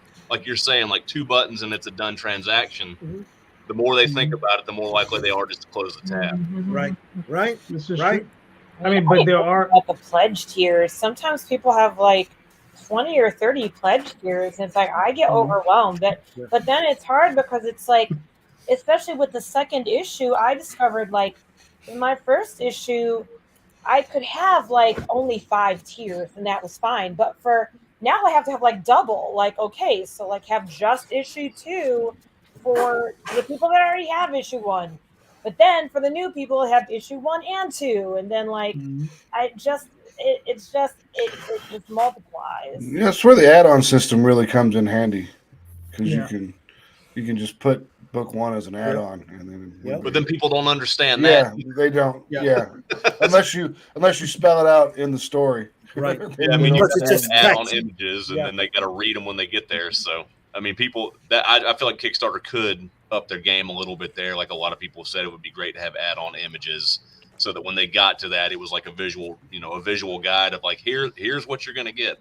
you're saying, like 2 buttons and it's a done transaction. Mm-hmm. The more they think about it, the more likely they are just to close the tab. Right. This is Right. true. I mean, but there are at the pledge tiers. Sometimes people have like 20 or 30 pledge tiers, and it's like I get overwhelmed. But then it's hard because it's like, especially with the second issue, I discovered like in my first issue, I could have like only 5 tiers, and that was fine. But for now, I have to have like double. Like, okay, so like have just issue 2 for the people that already have issue 1. But then for the new people, I have issue 1 and 2, and then like it just multiplies. Yeah, that's where the add-on system really comes in handy, because you can just put book 1 as an add-on, and then But then people don't understand yeah, that. they don't. Yeah, unless you spell it out in the story. Right. Yeah, I mean, you Because have it's to just add on text. images, and Yeah. then they got to read them when they get there. So, I mean, people that I feel like Kickstarter could up their game a little bit there. Like a lot of people said, it would be great to have add-on images, so that when they got to that, it was like a visual guide of like, here's what you're gonna get.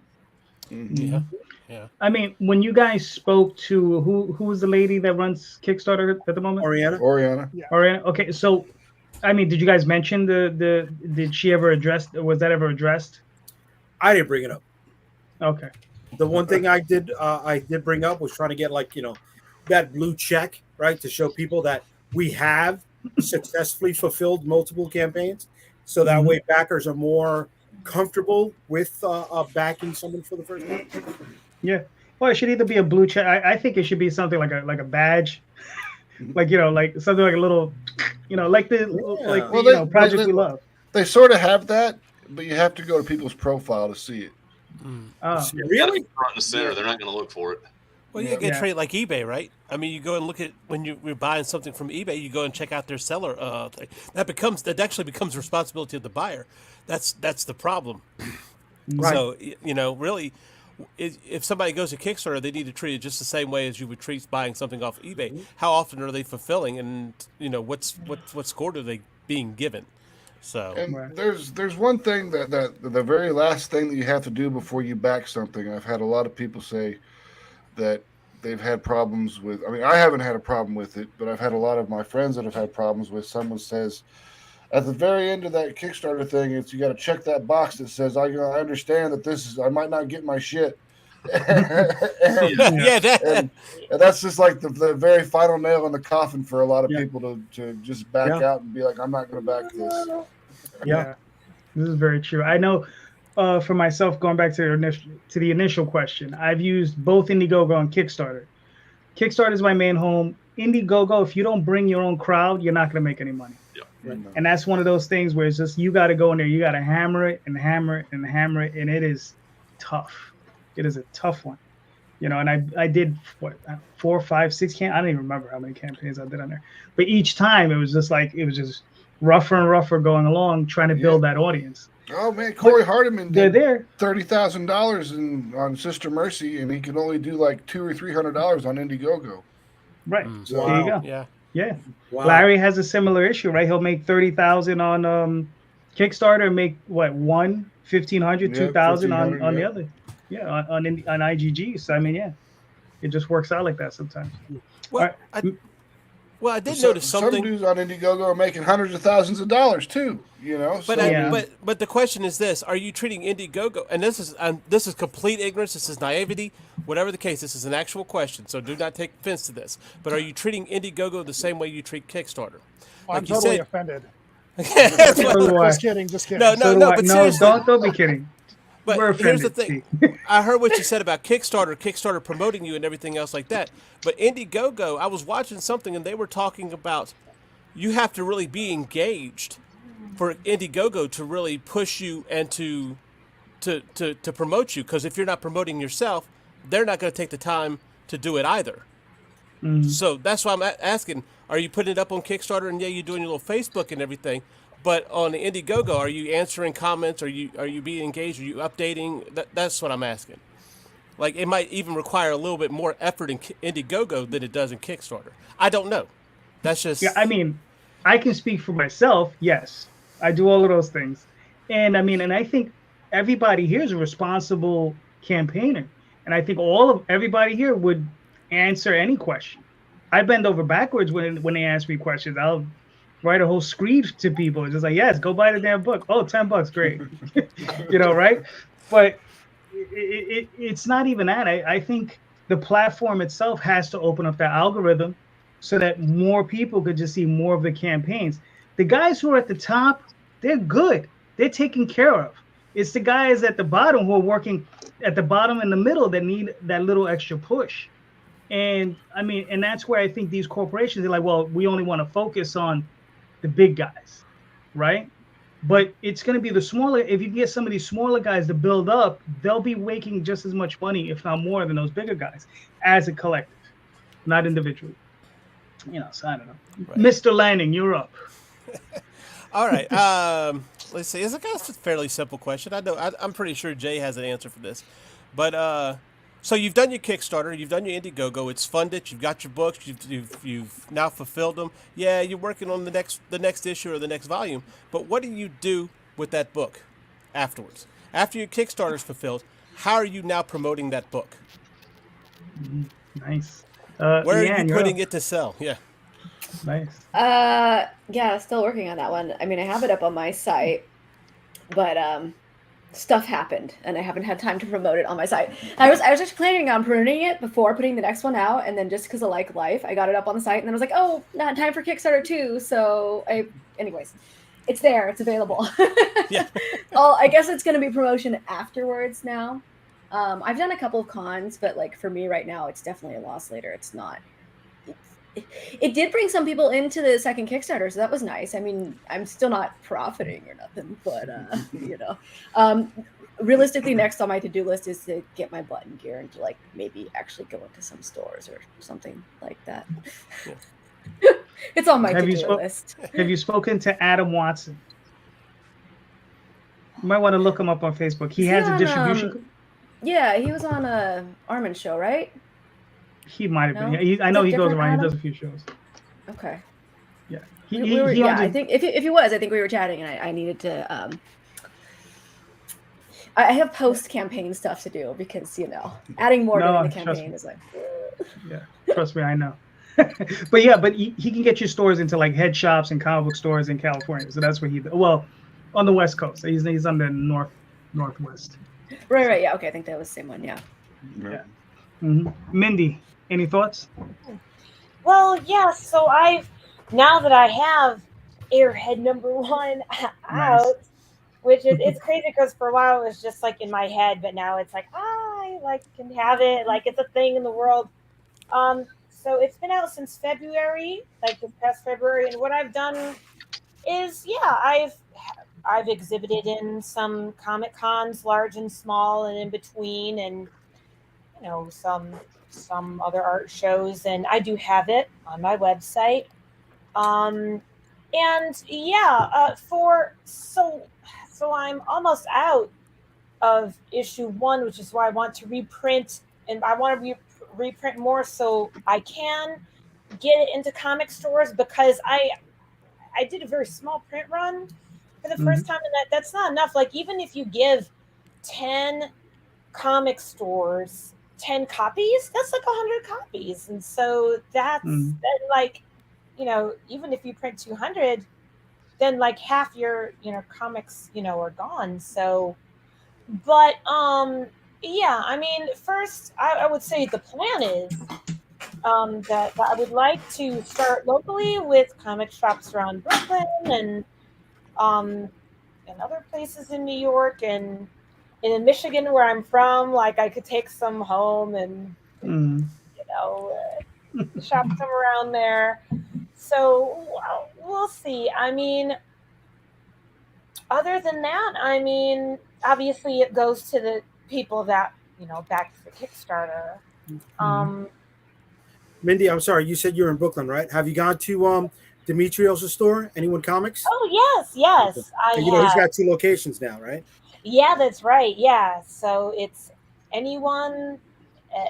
Yeah. I mean, when you guys spoke to who was the lady that runs Kickstarter at the moment? Oriana. Oriana. Okay, so I mean, did you guys mention did she ever address? Was that ever addressed? I didn't bring it up. Okay. The one thing I did bring up was trying to get that blue check, right, to show people that we have successfully fulfilled multiple campaigns, so that way backers are more comfortable with backing someone for the first time. Yeah. Well, it should either be a blue check. I think it should be something like a badge, like like something like a little, project we love. They sort of have that, but you have to go to people's profile to see it. Really? Front and center, they're not going to look for it. Well, you get treated like eBay, right? I mean, you go and look at when you're buying something from eBay, you go and check out their seller thing. That actually becomes responsibility of the buyer. That's the problem. Right. So really, if somebody goes to Kickstarter, they need to treat it just the same way as you would treat buying something off eBay. How often are they fulfilling, and what score are they being given? So and there's one thing that the very last thing that you have to do before you back something. I've had a lot of people say that they've had problems with. I mean, I haven't had a problem with it, but I've had a lot of my friends that have had problems with. Someone says at the very end of that Kickstarter thing, you got to check that box that says I understand that I might not get my shit. and that's just like the very final nail in the coffin for a lot of people to just back out and be like, I'm not going to back this. Yeah, this is very true. I know for myself, going back to the initial question, I've used both Indiegogo and Kickstarter. Kickstarter is my main home. Indiegogo, if you don't bring your own crowd, you're not going to make any money. And that's one of those things where it's just you got to go in there, you got to hammer it and hammer it and hammer it, and it is tough. It is a tough one, and I did 4, 5, 6 I don't even remember how many campaigns I did on there, but each time it was just rougher and rougher going along, trying to build that audience. Oh man, Corey Hardiman did there $30,000 on Sister Mercy, and he could only do like $200 or $300 on Indiegogo. Right. So there you go. Yeah. Wow. Larry has a similar issue, right? He'll make $30,000 on Kickstarter, and make $1,500, $2,000 on the other. Yeah, on IGG. So I mean, it just works out like that sometimes. Well, I did notice something. Some dudes on Indiegogo are making hundreds of thousands of dollars too. But the question is this: are you treating Indiegogo? And this is complete ignorance. This is naivety. Whatever the case, this is an actual question. So do not take offense to this. But are you treating Indiegogo the same way you treat Kickstarter? I'm totally offended. Just kidding. No. But seriously, don't be kidding. But here's the thing. I heard what you said about Kickstarter promoting you and everything else like that. But Indiegogo, I was watching something and they were talking about you have to really be engaged for Indiegogo to really push you and to promote you. Because if you're not promoting yourself, they're not going to take the time to do it either. So that's why I'm asking, are you putting it up on Kickstarter and you're doing your little Facebook and everything? But on the Indiegogo, are you answering comments? Are you being engaged? Are you updating? That's what I'm asking. Like it might even require a little bit more effort in Indiegogo than it does in Kickstarter. I don't know. That's just Yeah, I mean, I can speak for myself. Yes, I do all of those things, and I mean, and I think everybody here is a responsible campaigner, and I think everybody here would answer any question. I bend over backwards when they ask me questions. I'll write a whole screed to people. It's just like, yes, go buy the damn book. Oh, $10, great. Right? But it's not even that. I think the platform itself has to open up the algorithm so that more people could just see more of the campaigns. The guys who are at the top, they're good. They're taken care of. It's the guys at the bottom who are working at the bottom and the middle that need that little extra push. And I mean, and that's where I think these corporations are like, well, we only want to focus on the big guys, right? But it's going to be the smaller. If you get some of these smaller guys to build up, they'll be making just as much money, if not more, than those bigger guys as a collective, not individually. So I don't know. Right. Mr. Lanning, you're up. All right. Let's see. It's a fairly simple question. I know. I'm pretty sure Jay has an answer for this, but so you've done your Kickstarter, you've done your Indiegogo. It's funded. You've got your books. You've now fulfilled them. Yeah, you're working on the next issue or the next volume. But what do you do with that book afterwards? After your Kickstarter is fulfilled, how are you now promoting that book? Nice. Where are you putting it to sell? Yeah. Nice. Yeah, still working on that one. I mean, I have it up on my site, but stuff happened and I haven't had time to promote it on my site. I was actually planning on pruning it before putting the next one out, and then just because of life, I got it up on the site, and then I was like, oh, not time for Kickstarter 2. So anyways, it's there, it's available. Yeah. I guess it's going to be promotion afterwards now. I've done a couple of cons, but like for me right now, it's definitely a loss later. It's not. It did bring some people into the second Kickstarter, so that was nice. I mean, I'm still not profiting or nothing, but realistically, next on my to-do list is to get my button gear and to like maybe actually go into some stores or something like that. It's on my to-do list. Have you spoken to Adam Watson? You might want to look him up on Facebook. He has a distribution. Yeah, he was on a Armin show, right? He might have been. I know he goes around. He does a few shows. Okay. Yeah. I think if he was, I think we were chatting, and I needed to. I have post-campaign stuff to do because adding more to the campaign is like. Yeah, trust me, I know. But he can get your stores into like head shops and comic book stores in California. So that's what on the West Coast. He's on the northwest. Right. Yeah. Okay. I think that was the same one. Yeah. Yeah. Mm-hmm. Mindy, any thoughts? Well, yeah. So now that I have Airhead #1 out, which it's crazy because for a while it was just like in my head, but now it's like I can have it, like it's a thing in the world. So it's been out since February, like this past February, and what I've done is I've exhibited in some Comic Cons, large and small, and in between, and some other art shows, and I do have it on my website. So I'm almost out of issue 1, which is why I want to reprint, and I want to reprint more so I can get it into comic stores, because I did a very small print run for the first time, and that's not enough. Like, even if you give 10 comic stores 10 copies, that's like 100 copies, and so that's even if you print 200, then like half your comics are gone. So but I mean, first I would say the plan is that I would like to start locally with comic shops around Brooklyn and other places in New York and in Michigan, where I'm from. Like, I could take some home and shop some around there. So we'll see. I mean, other than that, I mean, obviously it goes to the people that back to the Kickstarter. Mindy, I'm sorry, you said you're in Brooklyn, right? Have you gone to Demetrios' store, Anyone Comics? Oh yes, I he's got 2 locations now, right? Yeah, that's right. Yeah, so anyone,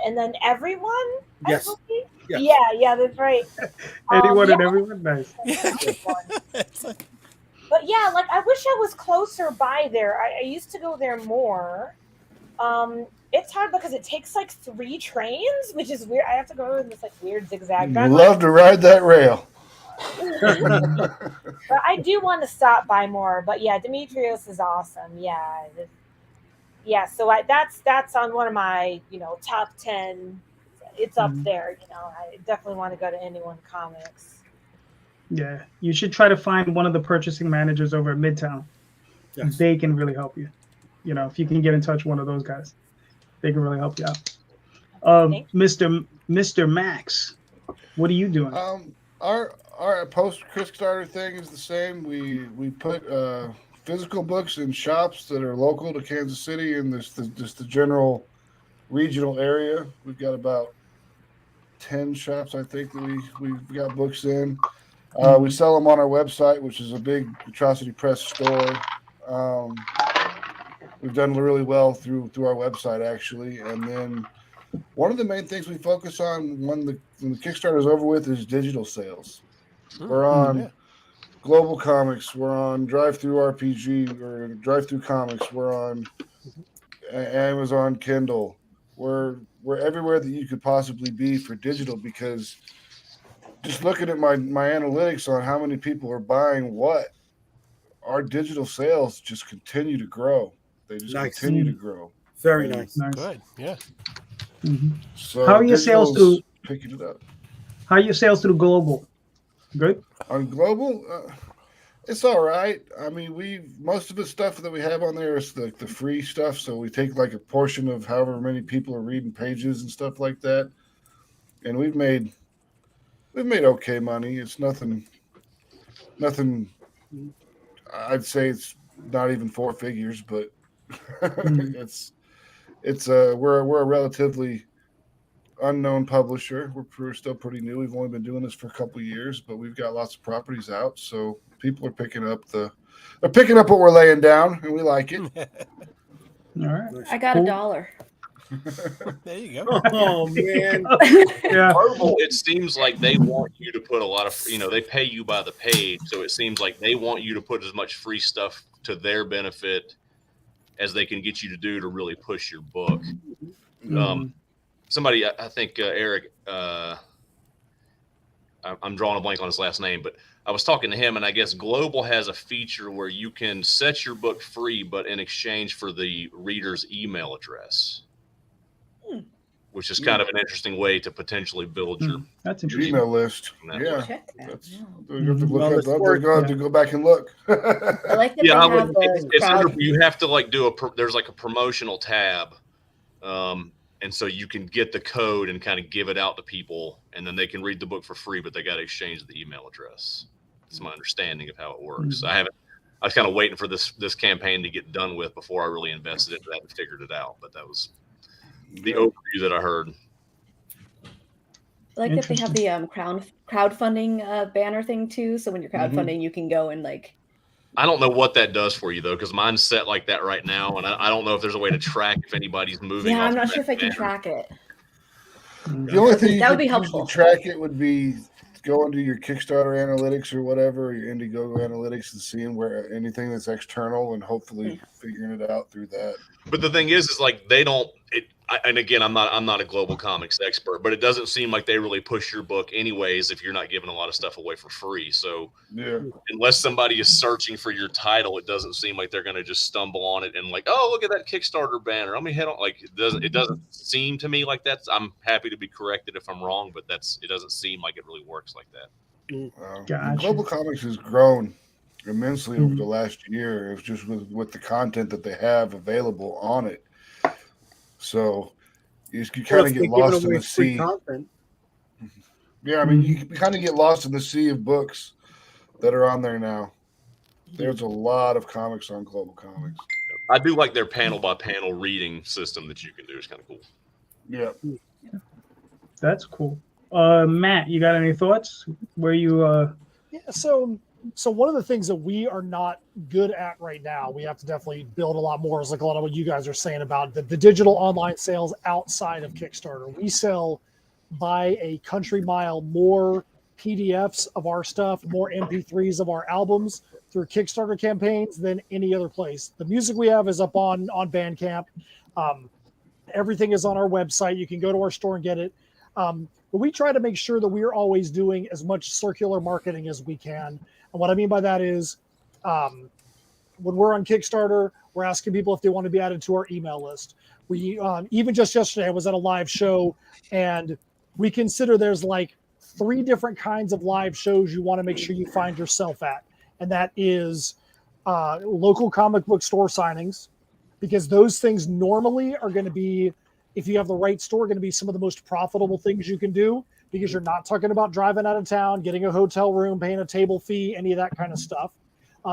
and then everyone. Yes. I believe? Yes. Yeah, that's right. Anyone yeah. and everyone, nice. But yeah, like I wish I was closer by there. I used to go there more. It's hard because it takes like 3 trains, which is weird. I have to go in this like weird zigzag. Love to ride that rail. But I do want to stop by more. But yeah, Demetrios is awesome. Yeah. So that's on one of my top 10. It's up there. I definitely want to go to Anyone Comics. Yeah, you should try to find one of the purchasing managers over at Midtown. Yes. They can really help you. If you can get in touch with one of those guys, they can really help you out. Mr. Max, what are you doing? Our post Kickstarter thing is the same. We put physical books in shops that are local to Kansas City and just the general regional area. We've got about 10 shops, I think, that we've got books in. We sell them on our website, which is a big Atrocity Press store. We've done really well through our website, actually. And then one of the main things we focus on when the Kickstarter is over with is digital sales. We're on Global Comics. We're on Drive-Thru RPG or Drive-Thru Comics. We're on Amazon Kindle. We're everywhere that you could possibly be for digital, because just looking at my analytics on how many people are buying what, our digital sales just continue to grow. They just continue to grow. Very nice. Good. Yeah. Mm-hmm. So how are your sales to picking it up? How are your sales through Global? Good. On Global, it's all right. I mean, most of the stuff that we have on there is the free stuff. So we take like a portion of however many people are reading pages and stuff like that, and we've made okay money. It's nothing. I'd say it's not even 4 figures, but we're a relatively unknown publisher. We're still pretty new. We've only been doing this for a couple of years, but we've got lots of properties out, so people are picking up what we're laying down, and we like it. All right. I got $1. There you go. Oh man. Yeah. It seems like they want you to put a lot of, they pay you by the page, so it seems like they want you to put as much free stuff to their benefit as they can get you to do to really push your book. Somebody, I think Eric, I'm drawing a blank on his last name, but I was talking to him, and I guess Global has a feature where you can set your book free, but in exchange for the reader's email address, which is kind of an interesting way to potentially build your email list. Yeah, Check that. you have to look up. To go back and look. I like that. You have to do there's like a promotional tab, and so you can get the code and kind of give it out to people, and then they can read the book for free, but they got to exchange the email address. That's my understanding of how it works. I was kind of waiting for this campaign to get done with before I really invested into that and figured it out. But that was the overview that I heard. I like that they have the crowdfunding banner thing too. So when you're crowdfunding, you can go and I don't know what that does for you though, because mine's set like that right now, and I don't know if there's a way to track if anybody's moving. Yeah, I'm not sure if I can track it. The only thing that would be helpful. To track it would be go into your Kickstarter analytics or whatever, your Indiegogo analytics, and seeing where anything that's external, and hopefully figuring it out through that. But the thing is they don't. And again, I'm not a Global Comics expert, but it doesn't seem like they really push your book anyways if you're not giving a lot of stuff away for free. So unless somebody is searching for your title, it doesn't seem like they're going to just stumble on it and oh, look at that Kickstarter banner. Let me hit on it doesn't seem to me like that's. I'm happy to be corrected if I'm wrong, but it doesn't seem like it really works like that. Gotcha. Global Comics has grown immensely over the last year. It's just with the content that they have available on it. So you kind of get lost in the sea. Yeah, I mean, you kind of get lost in the sea of books that are on there now. There's a lot of comics on Global Comics. I do like their panel by panel reading system that you can do. It's kind of cool. Yeah. That's cool. Matt, you got any thoughts? Where you Yeah, so So one of the things that we are not good at right now, we have to definitely build a lot more, is like a lot of what you guys are saying about the digital online sales outside of Kickstarter. We sell by a country mile more PDFs of our stuff, more MP3s of our albums through Kickstarter campaigns than any other place. The music we have is up on Bandcamp. Everything is on our website. You can go to our store and get it. But we try to make sure that we're always doing as much circular marketing as we can. And what I mean by that is when we're on Kickstarter, we're asking people if they want to be added to our email list. We even just yesterday, I was at a live show, and we consider there's like 3 different kinds of live shows you want to make sure you find yourself at. And that is local comic book store signings, because those things normally are going to be, if you have the right store, going to be some of the most profitable things you can do, because you're not talking about driving out of town, getting a hotel room, paying a table fee, any of that kind of stuff.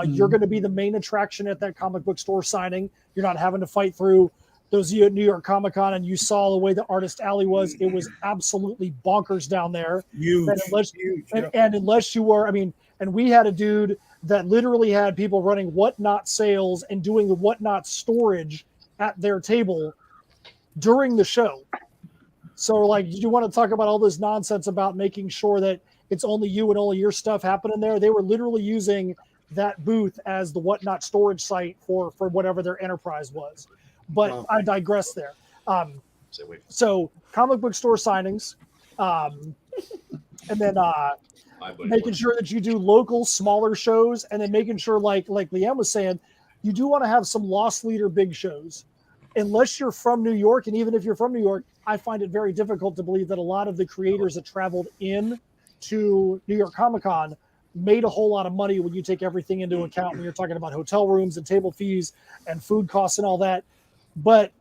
You're going to be the main attraction at that comic book store signing. You're not having to fight through those of you at New York Comic Con, and you saw the way the Artist Alley was. It was absolutely bonkers down there. Huge, and unless you were, and we had a dude that literally had people running whatnot sales and doing the whatnot storage at their table during the show. So like, you want to talk about all this nonsense about making sure that it's only you and only your stuff happening there. They were literally using that booth as the whatnot storage site for whatever their enterprise was. But wow. I digress there. So comic book store signings, and then making sure that you do local smaller shows, and then making sure, like Leanne was saying, you do want to have some loss leader big shows. Unless you're from New York, and even if you're from New York, I find it very difficult to believe that a lot of the creators that traveled in to New York Comic Con made a whole lot of money when you take everything into account, when you're talking about hotel rooms and table fees and food costs and all that. But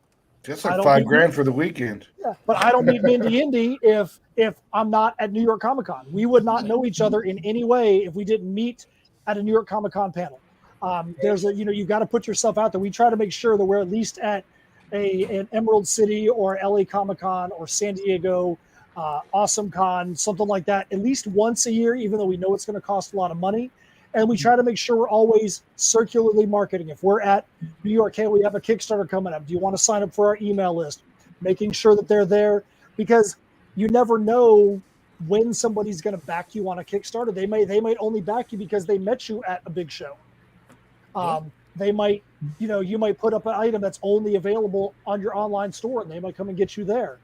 that's like $5,000 for the weekend. Yeah, but I don't meet Mindy Indy if I'm not at New York Comic Con. We would not know each other in any way if we didn't meet at a New York Comic Con panel. There's you've got to put yourself out there. We try to make sure that we're at least at an Emerald City or LA Comic Con or San Diego Awesome Con, something like that, at least once a year, even though we know it's going to cost a lot of money. And we try to make sure we're always circularly marketing. If we're at New York, hey, we have a Kickstarter coming up. Do you want to sign up for our email list? Making sure that they're there, because you never know when somebody's going to back you on a Kickstarter. They might only back you because they met you at a big show. They might, you might put up an item that's only available on your online store, and they might come and get you there.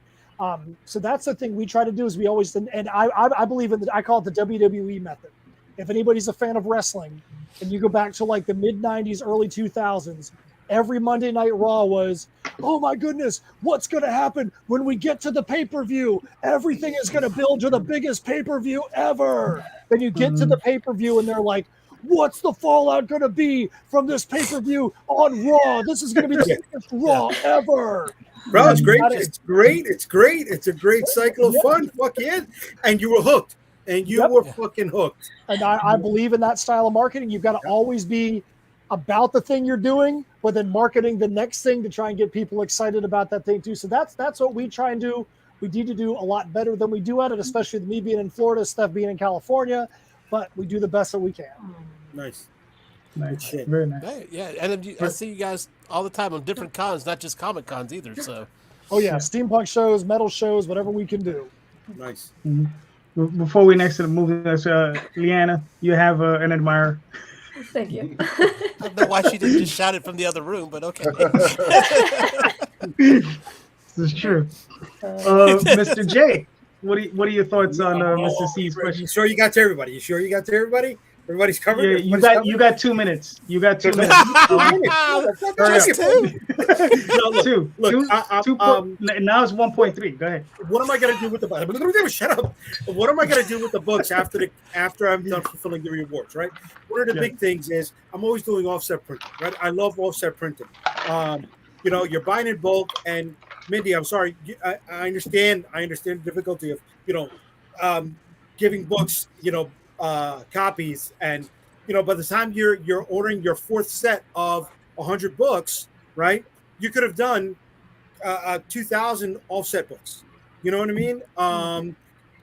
So that's the thing we try to do, is we always, and I believe in I call it the WWE method. If anybody's a fan of wrestling, and you go back to like the mid 90s, early 2000s, every Monday Night Raw was, oh my goodness, what's going to happen when we get to the pay-per-view? Everything is going to build to the biggest pay-per-view ever. Then you get to the pay-per-view and they're like, what's the fallout going to be from this pay-per-view on Raw? This is going to be the biggest Raw ever. Bro, it's great. It's great. It's great. It's a great cycle of fun. Fuck yeah. And you were hooked. And you were fucking hooked. And I believe in that style of marketing. You've got to always be about the thing you're doing, but then marketing the next thing to try and get people excited about that thing too. So that's what we try and do. We need to do a lot better than we do at it, especially with me being in Florida, Steph being in California, but we do the best that we can. Nice. Nice. Shit. Very nice. Hey, yeah, and I see you guys all the time on different cons, not just Comic Cons either. So, oh yeah, steampunk shows, metal shows, whatever we can do. Nice. Mm-hmm. Before we next to the movie, Leanna, you have an admirer. Thank you. I don't know why she didn't just shout it from the other room, but okay. This is true. Mr. J, what are your thoughts on Mr. C's question? You sure you got to everybody? You sure you got to everybody? Everybody's covered. Yeah, you got 2 minutes. You got 2 minutes. Just two. Two. Now it's 1.3. Go ahead. What am I gonna do with the shut up? What am I gonna do with the books after I'm done fulfilling the rewards? Right. One of the big things is I'm always doing offset printing. Right. I love offset printing. You're buying in bulk, and Mindy, I'm sorry. I understand the difficulty of giving books copies, and by the time you're ordering your fourth set of 100 books, right, you could have done 2,000 offset books, you know what I mean?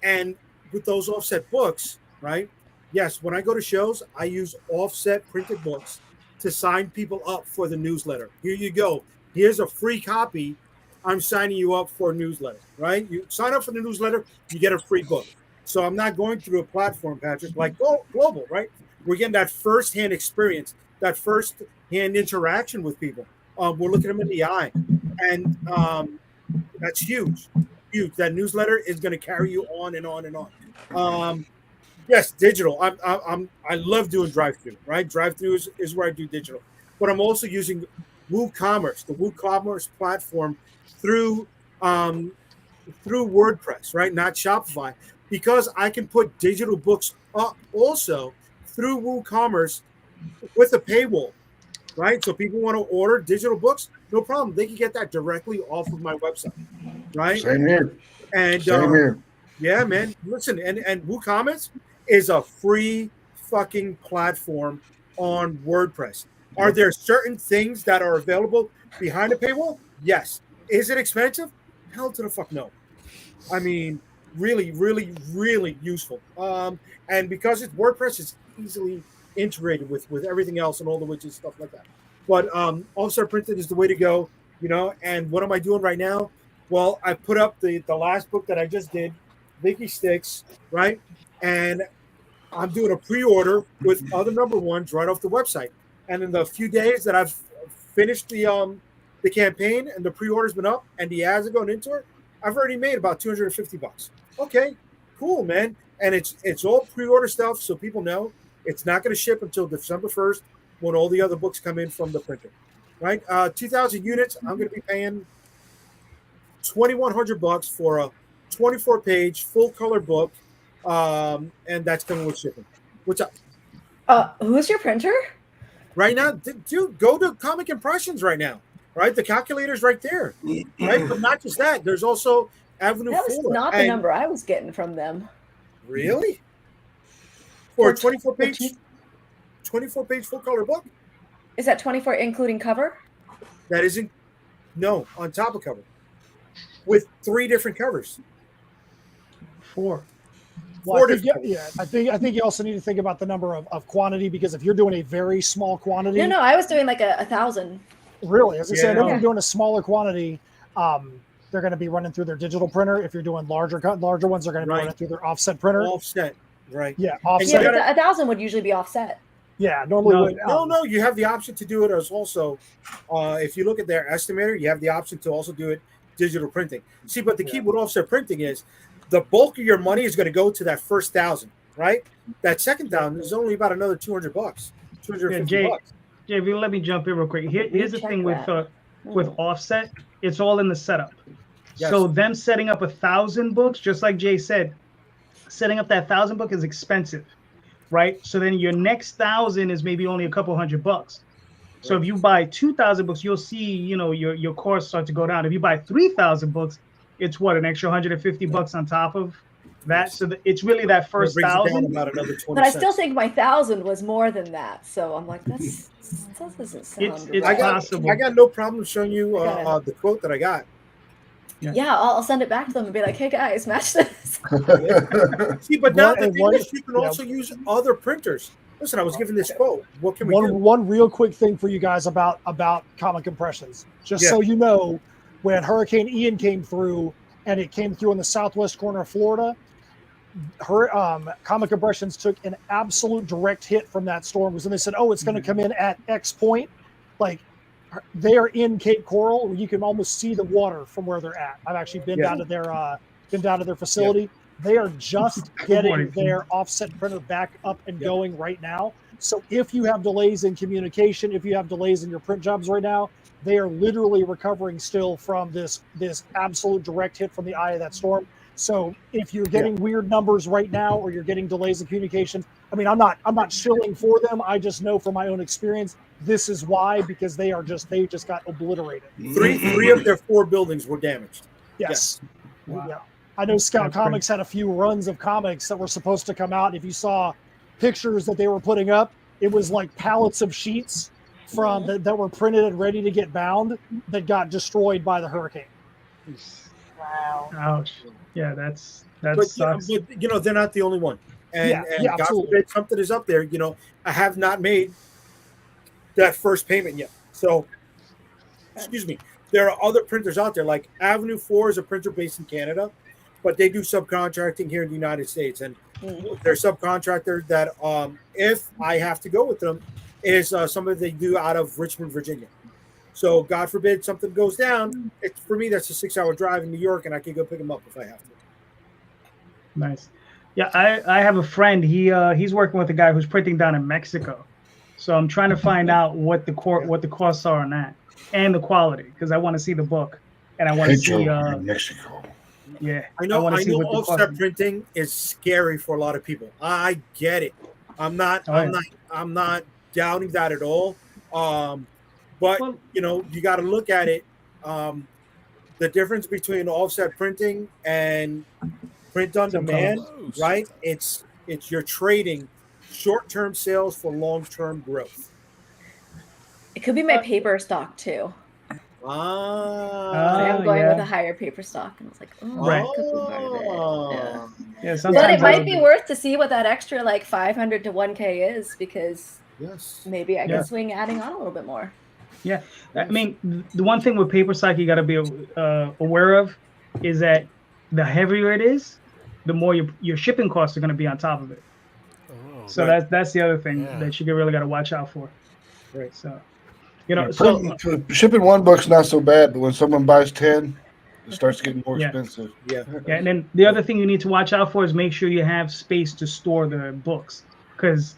And with those offset books, right, yes, when I go to shows, I use offset printed books to sign people up for the newsletter. Here you go. Here's a free copy. I'm signing you up for a newsletter, right? You sign up for the newsletter, you get a free book. So I'm not going through a platform, Patrick, like global, right? We're getting that firsthand experience, that first-hand interaction with people. We're looking them in the eye, and that's huge, huge. That newsletter is going to carry you on and on and on. Yes, digital. I love doing drive-through, right? Drive-through is where I do digital, but I'm also using WooCommerce, the WooCommerce platform through WordPress, right? Not Shopify, because I can put digital books up also through WooCommerce with a paywall, right? So people want to order digital books, no problem. They can get that directly off of my website, right? Same here. And Same here. yeah, man. Listen, and WooCommerce is a free fucking platform on WordPress. Are there certain things that are available behind the paywall? Yes. Is it expensive? Hell to the fuck no. I mean, really, really, really useful. And because it's WordPress, it's easily integrated with everything else and all the widgets, stuff like that. But offset printed is the way to go, you know. And what am I doing right now? Well, I put up the last book that I just did, Vicky Sticks, right? And I'm doing a pre-order with other number ones right off the website. And in the few days that I've finished the campaign and the pre-order's been up and the ads are going into it, I've already made about $250. Okay, cool, man. And it's all pre-order stuff, so people know it's not going to ship until December 1st when all the other books come in from the printer, right? 2,000 units. I'm going to be paying $2,100 for a 24-page full-color book, and that's coming with shipping. What's up? Who's your printer? Right now, dude, go to Comic Impressions right now, right? The calculator's right there, right? But not just that. There's also Avenue 4. That was not the number I was getting from them. Really? For a 24-page full color book? Is that 24 including cover? That isn't. No, on top of cover, with 3 different covers. 4. Well, I think you also need to think about the number of quantity, because if you're doing a very small quantity, No, I was doing like 1,000. really, as I said, if Yeah. you're doing a smaller quantity, they're going to be running through their digital printer. If you're doing larger ones, they're going to be Right. running through their offset printer. Offset, right? Yeah, you offset. Yeah, gotta- but 1,000 would usually be offset. Yeah, normally No, would. No, you have the option to do it as also. If you look at their estimator, you have the option to also do it digital printing. See, but the key with offset printing is the bulk of your money is going to go to that first 1,000, right? That second 1,000 is only about another $200, $250. Jay, if you let me jump in real quick. Here's the check thing that. with offset, it's all in the setup. Yes. So them setting up 1,000 books, just like Jay said, setting up that 1,000 book is expensive, right? So then your next 1,000 is maybe only a couple $100. So if you buy 2,000 books, you'll see, you know, your cost start to go down. If you buy 3,000 books, it's what, an extra $150 on top of that. So it's really that first It brings it down 1,000. about another 20 But I still cents. think my 1,000 was more than that. So I'm like, that doesn't sound It's right. possible. I got no problem showing you I got the quote that I got. Yeah, I'll send it back to them and be like, hey guys, match this. See, but now One- the and thing one- is, you can yeah. also use other printers. Listen, I was given this quote. What can we do? One real quick thing for you guys about Comic Impressions, just so you know, when Hurricane Ian came through, and it came through in the southwest corner of Florida, Comic Impressions took an absolute direct hit from that storm. Because when they said, "Oh, it's going to come in at X point," like they are in Cape Coral, where you can almost see the water from where they're at. I've actually been down to their facility. They are just getting their offset printer back up and going right now. So if you have delays in communication, if you have delays in your print jobs right now, they are literally recovering still from this absolute direct hit from the eye of that storm. So if you're getting weird numbers right now, or you're getting delays in communication, I mean, I'm not shilling for them. I just know from my own experience, this is why, because they just got obliterated. Three of their 4 buildings were damaged. Yes. Wow. Yeah. I know Scout Comics had a few runs of comics that were supposed to come out. If you saw pictures that they were putting up, it was like pallets of sheets from that were printed and ready to get bound that got destroyed by the hurricane. Wow. Ouch. Yeah, that But, sucks. but you know, they're not the only one. and God absolutely. forbid something is up there. I have not made that first payment yet. So, excuse me. There are other printers out there, like Avenue 4 is a printer based in Canada, but they do subcontracting here in the United States, and their subcontractor that, if I have to go with them, is somebody they do out of Richmond, Virginia. So, God forbid something goes down. For me, that's a 6-hour drive in New York, and I can go pick them up if I have to. Nice. Yeah, I have a friend. He's working with a guy who's printing down in Mexico. So I'm trying to find out what the costs are on that and the quality, because I want to see the book and I want to see Mexico. Yeah, I know offset printing is scary for a lot of people. I get it. I'm not doubting that at all. But you got to look at it. The difference between offset printing and print on demand, right? It's you're trading short-term sales for long-term growth. It could be my paper stock too. I'm going with a higher paper stock, and it's like, that could be part of it. Yeah, but it might be worth to see what that extra like 500 to 1K is, because maybe I can swing adding on a little bit more. Yeah, I mean, the one thing with paper stock you got to be aware of is that the heavier it is, the more your shipping costs are going to be on top of it. So that's the other thing that you really got to watch out for. Right. So, shipping one book's not so bad, but when someone buys 10, it starts getting more expensive. Yeah. And then the other thing you need to watch out for is make sure you have space to store the books, because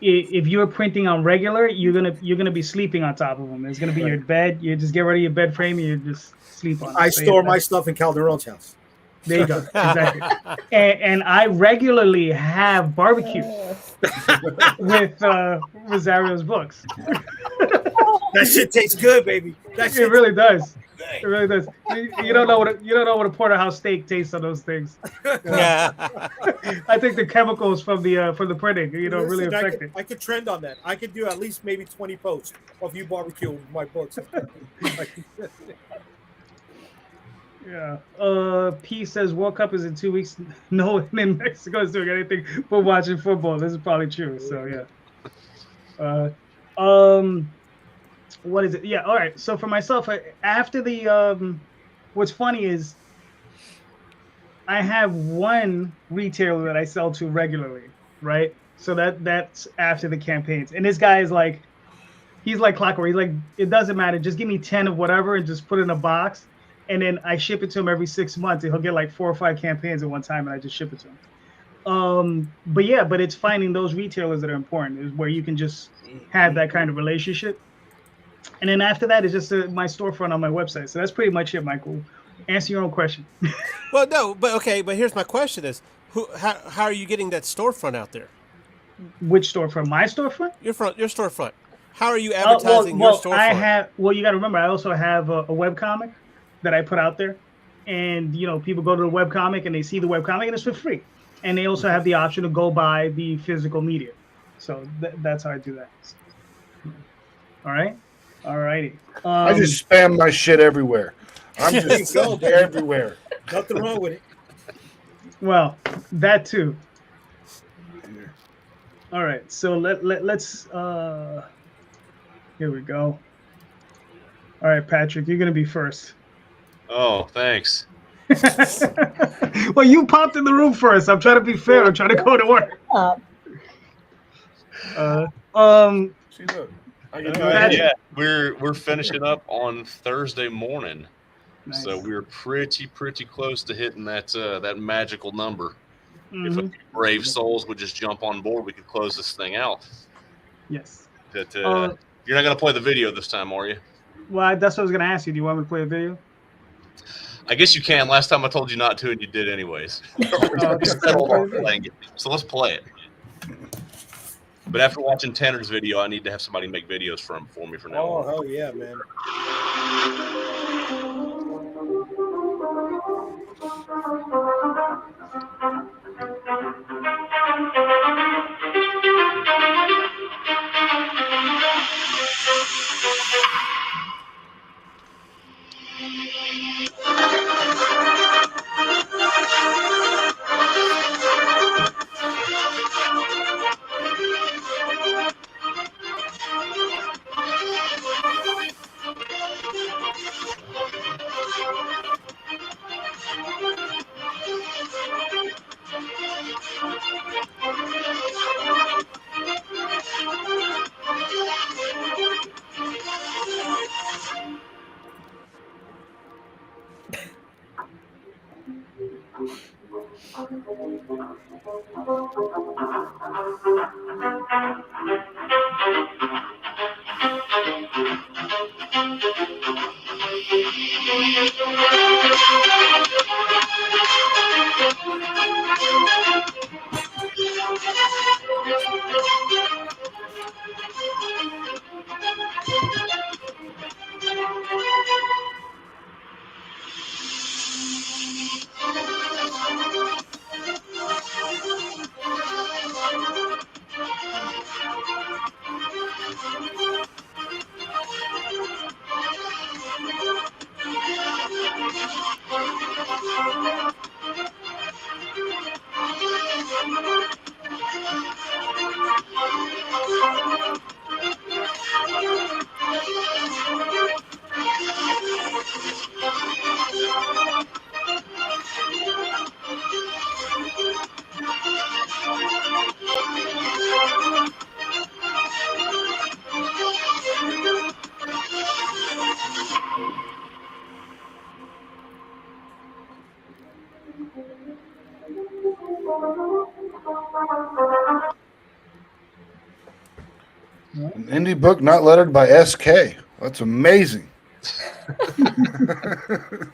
if you're printing on regular, you're gonna be sleeping on top of them. It's gonna be your bed. You just get rid of your bed frame and you just sleep on it. I store my stuff in Calderon's house. There you go. Exactly. and I regularly have barbecue with Rosario's books. That shit tastes good, baby. It really does. It really does. You don't know what a porterhouse steak tastes on those things. Yeah. I think the chemicals from the printing, really affect it. I could trend on that. I could do at least maybe 20 posts of you barbecue with my books. Yeah. P says World Cup is in 2 weeks. No one in Mexico is doing anything but watching football. This is probably true. So yeah. What is it? Yeah. All right. So for myself, after the what's funny is I have one retailer that I sell to regularly, right? So that's after the campaigns, and this guy is like, he's like clockwork. He's like, it doesn't matter. Just give me 10 of whatever and just put it in a box. And then I ship it to him every 6 months, and he'll get like 4 or 5 campaigns at one time, and I just ship it to him. But it's finding those retailers that are important, is where you can just have that kind of relationship. And then after that is just my storefront on my website. So that's pretty much it, Michael. Answer your own question. Well, no, but here's my question: is how are you getting that storefront out there? Which storefront? My storefront? Your storefront. How are you advertising your storefront? You got to remember, I also have a webcomic that I put out there, and people go to the webcomic and they see the webcomic and it's for free, and they also have the option to go buy the physical media. So that's how I do that. All righty. I just spam my shit everywhere. I'm just everywhere. Nothing wrong with it. Well, that too. All right, so let's here we go. All right, Patrick, you're gonna be first. Oh, thanks. Well, you popped in the room first. I'm trying to be fair. I'm trying to go to work. See, look. Yeah, we're finishing up on Thursday morning, so we're pretty close to hitting that magical number. Mm-hmm. If a few brave souls would just jump on board, we could close this thing out. Yes. You're not gonna play the video this time, are you? Well, that's what I was gonna ask you. Do you want me to play a video? I guess you can. Last time I told you not to, and you did anyways. So let's play it. But after watching Tanner's video, I need to have somebody make videos for me from now on. Oh, hell yeah, man. An indie book not lettered by SK. That's amazing. I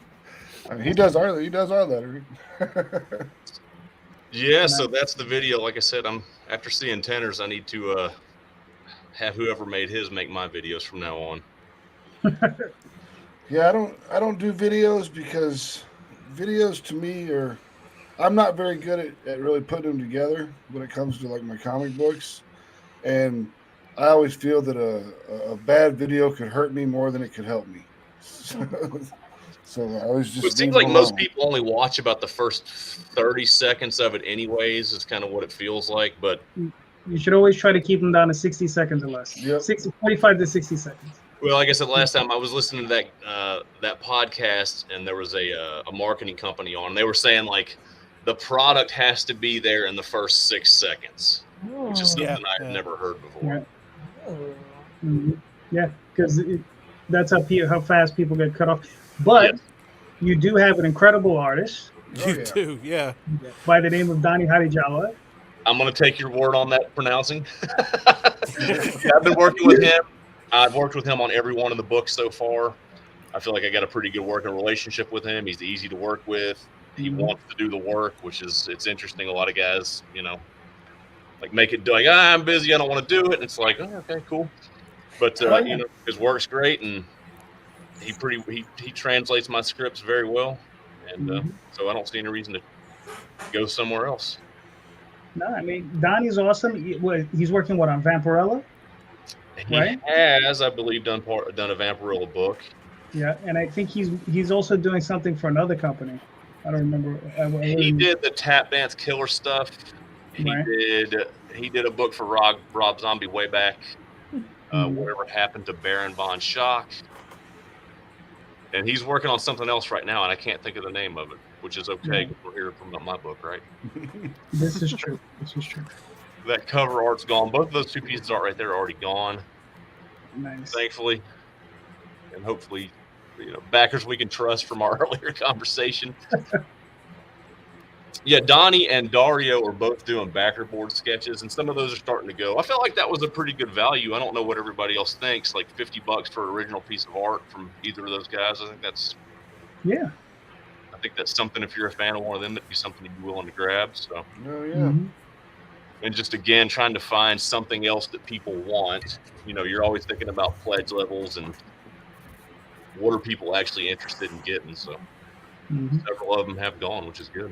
mean, he does our lettering. Yeah, so that's the video. Like I said, I'm after seeing Tanner's, I need to have whoever made his make my videos from now on. Yeah, I don't do videos because videos to me are, I'm not very good at really putting them together when it comes to like my comic books, and I always feel that a bad video could hurt me more than it could help me. So I always just. It seems like most people only watch about the first 30 seconds of it, anyways. It's kind of what it feels like, but you should always try to keep them down to 60 seconds or less. Yep. 45 to 60 seconds. Well, like I said last time, I was listening to that podcast, and there was a marketing company on. And they were saying like the product has to be there in the first 6 seconds, which is something I had never heard before. Yeah, because that's how fast people get cut off. But you do have an incredible artist. You do, yeah. By the name of Donnie Hadijawa. I'm going to take your word on that pronouncing. I've been working with him. I've worked with him on every one of the books so far. I feel like I got a pretty good working relationship with him. He's easy to work with. He wants to do the work, which is, it's interesting. A lot of guys, like make it like, I'm busy, I don't want to do it. And it's like, oh, okay, cool. But his work's great, and he translates my scripts very well, and so I don't see any reason to go somewhere else. No, I mean Donnie's awesome. He's working on Vampirella. He has, I believe, done a Vampirella book. Yeah, and I think he's also doing something for another company. I don't remember. He did the Tap Dance Killer stuff. He did a book for Rob Zombie way back. Whatever happened to Baron von Schock. And he's working on something else right now, and I can't think of the name of it, which is okay. Yeah. We're here to promote my book, right? This is true. That cover art's gone. Both of those two pieces of art right there are already gone. Nice. Thankfully. And hopefully, backers we can trust from our earlier conversation. Yeah, Donnie and Dario are both doing backer board sketches, and some of those are starting to go. I felt like that was a pretty good value. I don't know what everybody else thinks, like $50 for an original piece of art from either of those guys. I think that's something, if you're a fan of one of them, that'd be something you'd be willing to grab. So, and just again, trying to find something else that people want. You're always thinking about pledge levels and what are people actually interested in getting. So, several of them have gone, which is good.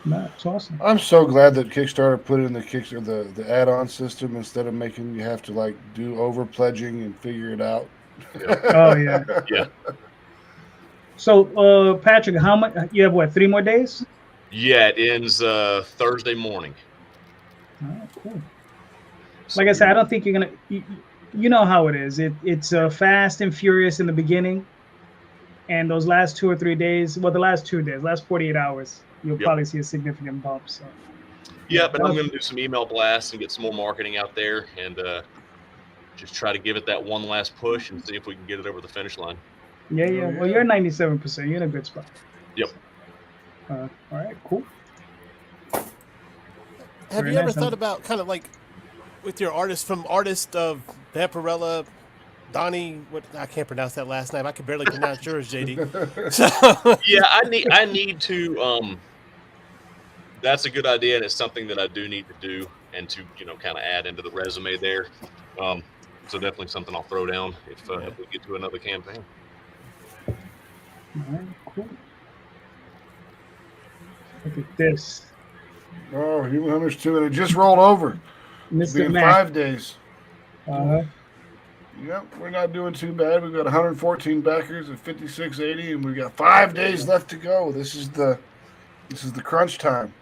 That's awesome. I'm so glad that Kickstarter put in the add-on system instead of making you have to like do over pledging and figure it out. Oh yeah. So Patrick, how much you have? 3 more days? Yeah, it ends Thursday morning. Oh, cool. Like I said, I don't think you're gonna. You know how it is. It's fast and furious in the beginning, and those last 2 or 3 days. Well, the last 2 days, last 48 hours. You'll probably see a significant bump. So. Yeah, but I'm going to do some email blasts and get some more marketing out there, and just try to give it that one last push and see if we can get it over the finish line. Yeah. Well, you're 97%. You're in a good spot. Yep. All right, cool. Have Very you ever nice. thought about kind of like with your artist of Vampirella, Donnie? What I can't pronounce that last name. I can barely pronounce yours, JD. So, Yeah, I need to. That's a good idea, and it's something that I do need to do and to kind of add into the resume there. So definitely something I'll throw down if we get to another campaign. All right, cool. Look at this, Oh, Human Hunters 2, and it just rolled over. It's Mr. been Mac. 5 days. Yep, we're not doing too bad. We've got 114 backers at 56.80, and we've got 5 days left to go. This is the crunch time.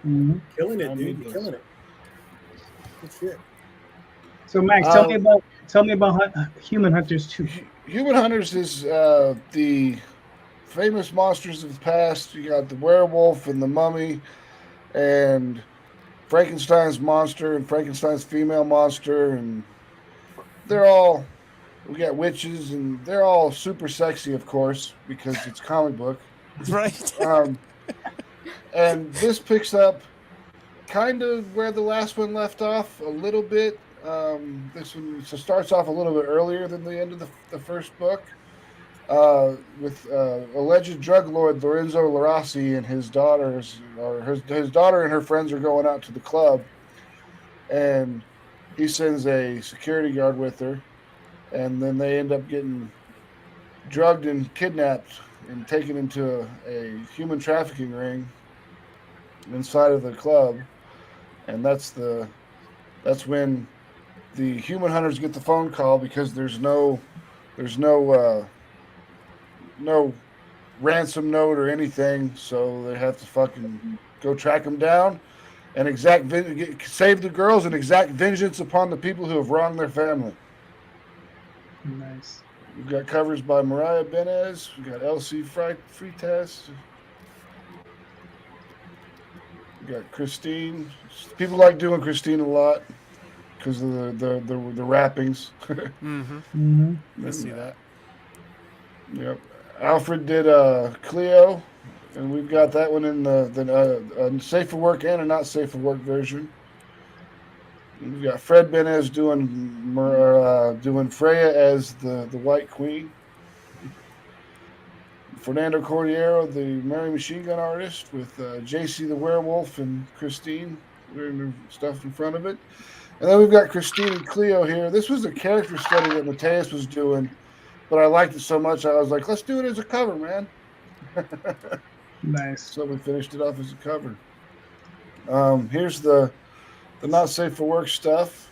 Mhm. Killing it, dude. You're killing it. Good shit. So Max, tell me about Human Hunters 2. Human Hunters is the famous monsters of the past. You got the werewolf and the mummy, and Frankenstein's monster and Frankenstein's female monster, and we got witches, and they're all super sexy, of course, because it's comic book. right. And this picks up kind of where the last one left off a little bit. This one starts off a little bit earlier than the end of the first book, with alleged drug lord Lorenzo Larossi and his daughters, or his daughter and her friends are going out to the club, and he sends a security guard with her, and then they end up getting drugged and kidnapped and taken into a human trafficking ring inside of the club, and that's when the human hunters get the phone call because there's no ransom note or anything, so they have to fucking go track them down and save the girls and exact vengeance upon the people who have wronged their family. Nice. We've got covers by Mariah Benez. We've got LC Freitas. We got Christine. People like doing Christine a lot because of the wrappings. I see that. Yep. Alfred did Cleo, and we've got that one in the safe for work and a not safe for work version. We've got Fred Benez doing Freya as the White Queen. Fernando Cordiero, the Mary Machine Gun artist, with JC the Werewolf and Christine wearing their stuff in front of it. And then we've got Christine and Cleo here. This was a character study that Mateus was doing, but I liked it so much I was like, let's do it as a cover, man. Nice. So we finished it off as a cover. Here's the not safe for work stuff.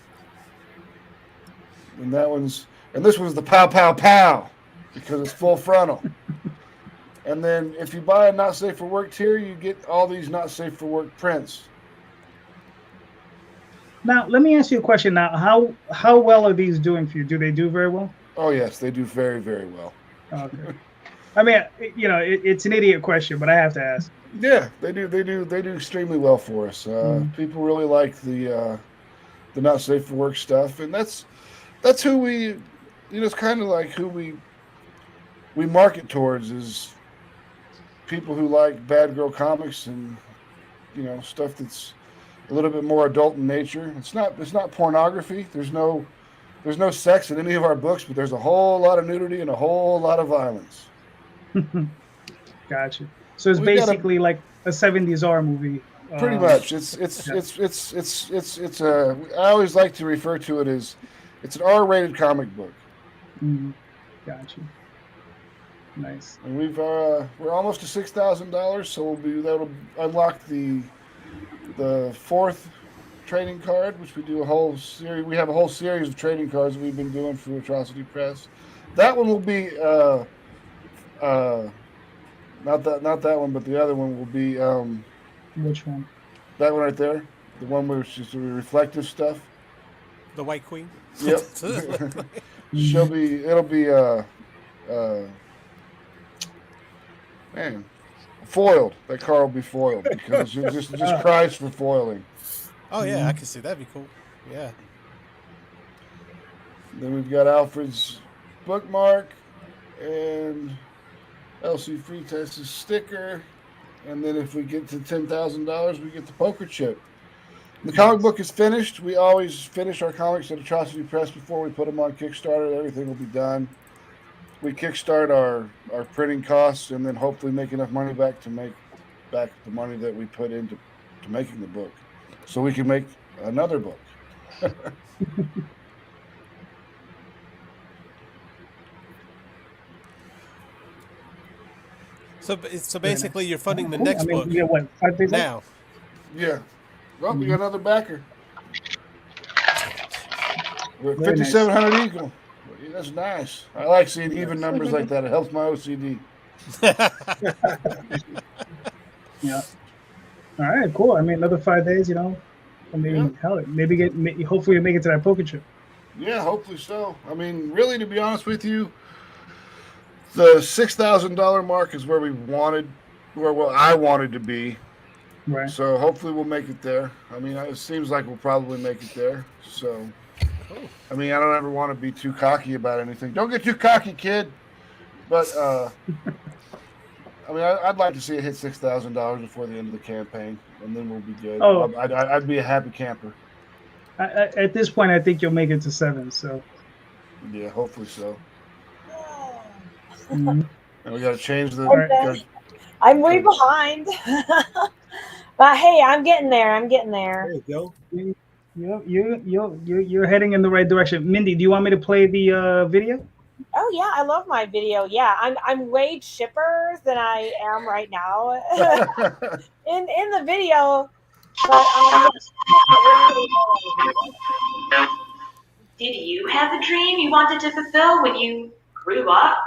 And this one's the pow pow pow because it's full frontal. And then if you buy a not safe for work tier, you get all these not safe for work prints. Now, let me ask you a question. Now, how well are these doing for you? Do they do very well? Oh yes, they do very, very well. Okay. I mean, it's an idiot question, but I have to ask. Yeah, they do extremely well for us. People really like the not safe for work stuff, and that's who we, it's kind of like who we market towards is people who like bad girl comics and stuff that's a little bit more adult in nature. It's not pornography. There's no sex in any of our books, but there's a whole lot of nudity and a whole lot of violence. Gotcha. So it's basically like a 70s R movie. Pretty much. It's I always like to refer to it as it's an R-rated comic book. Gotcha. Nice. And we're almost to $6,000, so that'll unlock the fourth trading card, which we do a whole series. We have a whole series of trading cards that we've been doing for Atrocity Press. That one will be not that one, but the other one will be which one? That one right there, the one where it's just the reflective stuff. The White Queen. Yep. It'll be man, foiled. That car will be foiled because it just cries for foiling. Oh yeah, I can see that'd be cool. Yeah. Then we've got Alfred's bookmark and LC Freitas' sticker. and then if we get to $10,000, we get the poker chip. The comic book is finished. We always finish our comics at Atrocity Press before we put them on Kickstarter. Everything will be done. We kickstart our printing costs, and then hopefully make enough money back to make back the money that we put into making the book, so we can make another book. So basically, you're funding the next book Yeah, what, 5 days left? now. Yeah. Well, we got another backer. We're Very nice. 5,700 equal. That's nice. I like seeing even numbers like that. It helps my OCD. Yeah. All right, cool. I mean, another 5 days, you know. I mean, Yeah. hell, hopefully make it to that poker chip. Yeah, hopefully so. I mean, really, to be honest with you, the $6,000 mark is where I wanted to be. Right. So hopefully we'll make it there. I mean, it seems like we'll probably make it there. So, I mean, I don't ever want to be too cocky about anything. Don't get too cocky, kid. But I mean, I'd like to see it hit $6,000 before the end of the campaign, and then we'll be good. Oh. I'd be a happy camper. At this point, I think you'll make it to 7. So. Yeah, hopefully so. Mhm. And we got to change the. Okay. I'm way behind. But hey, I'm getting there. There you go. You're heading in the right direction. Mindy, do you want me to play the video? Oh yeah, I love my video. Yeah, I'm way chipper than I am right now in the video. But did you have a dream you wanted to fulfill when you grew up?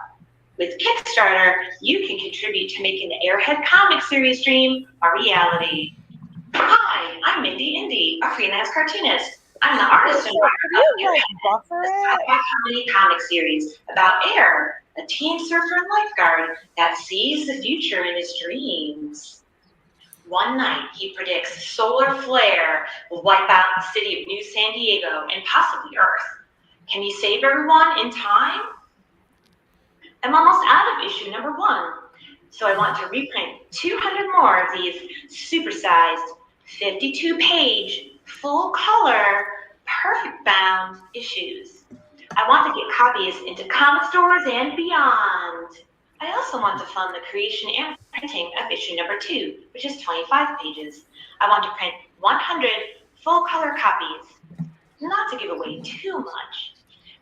With Kickstarter, you can contribute to making the Airhead comic series dream a reality. Hi, I'm Indy, a freelance cartoonist. I'm the artist and writer of Airhead, a sci-fi comedy comic series about Air, a teen surfer and lifeguard that sees the future in his dreams. One night, he predicts solar flare will wipe out the city of New San Diego and possibly Earth. Can he save everyone in time? I'm almost out of issue number 1, so I want to reprint 200 more of these supersized, 52-page, full-color, perfect-bound issues. I want to get copies into comic stores and beyond. I also want to fund the creation and printing of issue number 2, which is 25 pages. I want to print 100 full-color copies. Not to give away too much,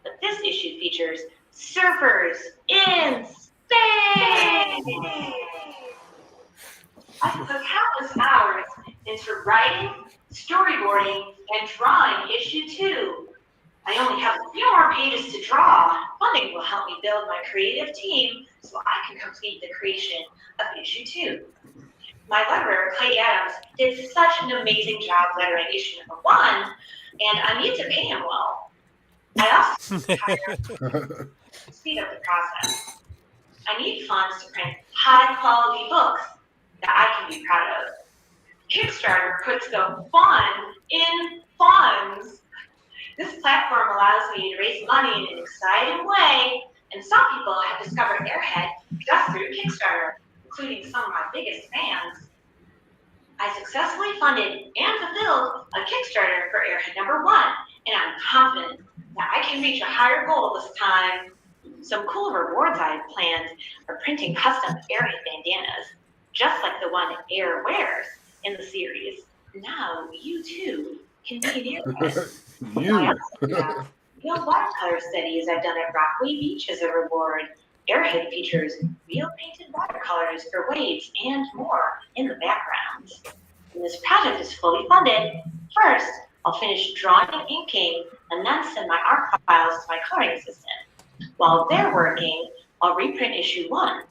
but this issue features surfers in space! I put countless hours into writing, storyboarding, and drawing issue 2. I only have a few more pages to draw. Funding will help me build my creative team so I can complete the creation of issue 2. My letterer, Clay Adams, did such an amazing job lettering issue number 1, and I need to pay him well. I also speed up the process. I need funds to print high-quality books that I can be proud of. Kickstarter puts the fun in funds. This platform allows me to raise money in an exciting way, and some people have discovered Airhead just through Kickstarter, including some of my biggest fans. I successfully funded and fulfilled a Kickstarter for Airhead number 1, and I'm confident that I can reach a higher goal this time. Some cool rewards I have planned are printing custom Airhead bandanas, just like the one Air wears in the series. Now you too can be an Airhead. Real watercolor studies I've done at Rockaway Beach as a reward. Airhead features real painted watercolors for waves and more in the background. When this project is fully funded, first I'll finish drawing and inking and then send my art files to my coloring assistant. While they're working, I'll reprint issue 1.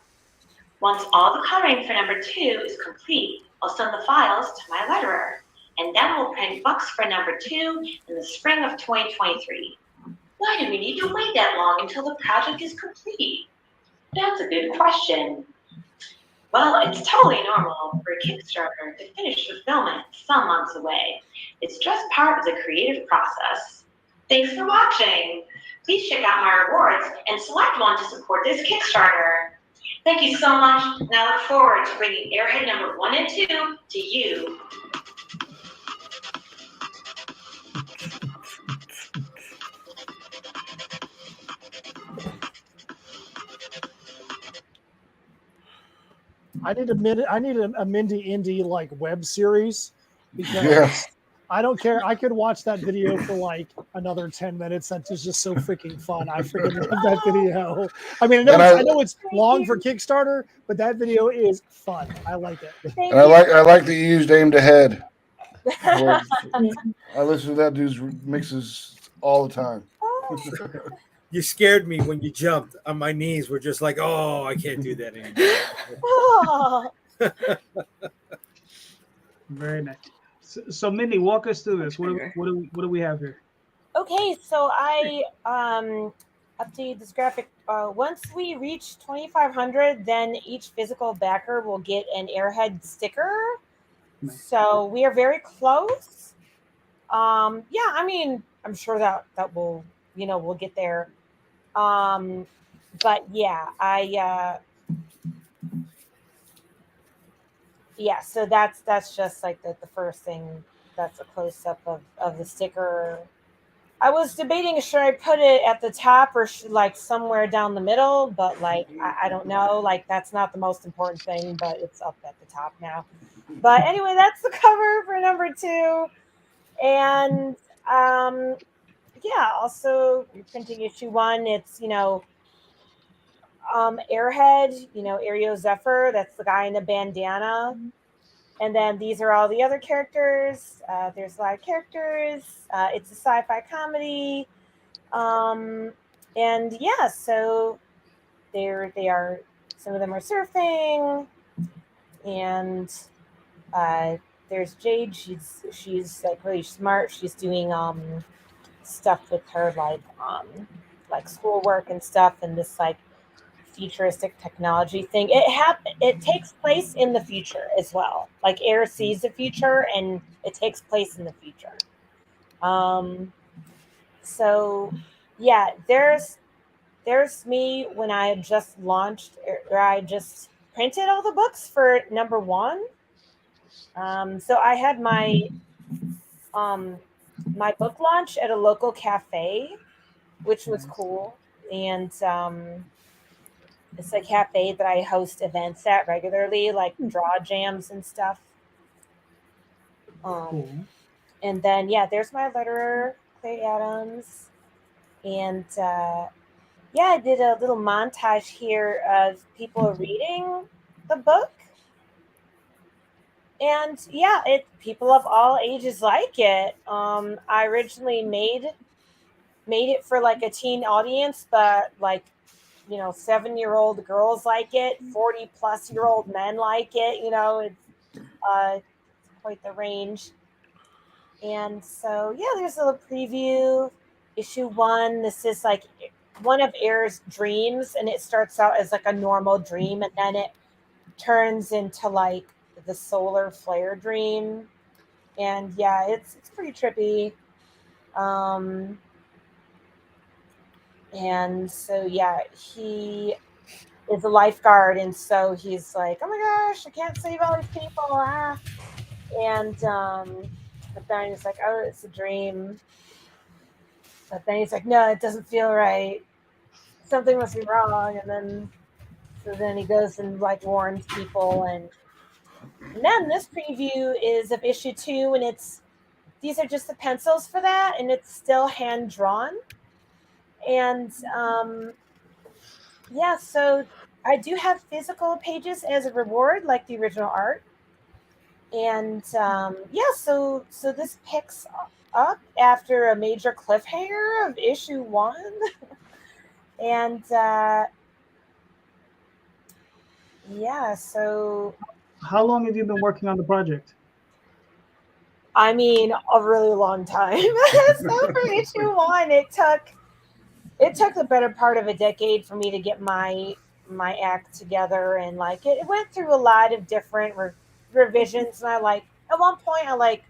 Once all the coloring for number 2 is complete, I'll send the files to my letterer, and then we'll print books for number 2 in the spring of 2023. Why do we need to wait that long until the project is complete? That's a good question. Well, it's totally normal for a Kickstarter to finish fulfillment some months away. It's just part of the creative process. Thanks for watching. Please check out my rewards and select one to support this Kickstarter. Thank you so much, and I look forward to bringing Airhead number 1 and 2 to you. I need a Mindy Indy like web series because Yeah. I don't care. I could watch that video for like another 10 minutes. That is just so freaking fun. I freaking love that video. I mean, I know it's long for Kickstarter, but that video is fun. I like it. And I like that you used aimed ahead. I listen to that dude's mixes all the time. You scared me when you jumped. On my knees were just like, oh, I can't do that anymore. Very nice. So Mindy, walk us through this. What do we have here? Okay, so I updated this graphic. Once we reach 2,500, then each physical backer will get an Airhead sticker. Nice. So we are very close. Yeah, I mean, I'm sure that will, we'll get there. But yeah, so that's just like the first thing. That's a close up of the sticker. I was debating should I put it at the top or like somewhere down the middle, but like I don't know. Like that's not the most important thing, but it's up at the top now. But anyway, that's the cover for number 2, and also reprinting issue 1. It's Airhead, Aereo Zephyr. That's the guy in the bandana. And then these are all the other characters. There's a lot of characters. It's a sci-fi comedy. And yeah, so they are, some of them are surfing. And there's Jade. She's like really smart. She's doing stuff with her like schoolwork and stuff, and this like futuristic technology thing. It takes place in the future as well. Like Air sees the future and it takes place in the future. So yeah, there's me when I had just launched, or I just printed all the books for number 1. So I had my my book launch at a local cafe, which was cool. And it's a cafe that I host events at regularly, like draw jams and stuff. Cool. And then, yeah, there's my letterer, Clay Adams. And I did a little montage here of people reading the book. And yeah, people of all ages like it. I originally made it for like a teen audience, but like 7-year-old girls like it, 40-plus-year-old men like it. It's quite the range. And so yeah, there's a little preview. Issue 1. This is like one of Air's dreams, and it starts out as like a normal dream, and then it turns into like the solar flare dream. And yeah, it's pretty trippy. And so yeah, he is a lifeguard, and so he's like, oh my gosh, I can't save all these people, and but then he's like, oh, it's a dream. But then he's like, no, it doesn't feel right, something must be wrong. And then he goes and like warns people. And then this preview is of issue 2, and these are just the pencils for that, and it's still hand drawn. And so I do have physical pages as a reward, like the original art. And so this picks up after a major cliffhanger of issue 1. And so how long have you been working on the project? I mean, a really long time. So for issue 1, it took the better part of a decade for me to get my act together, and like it went through a lot of different revisions. And I at one point I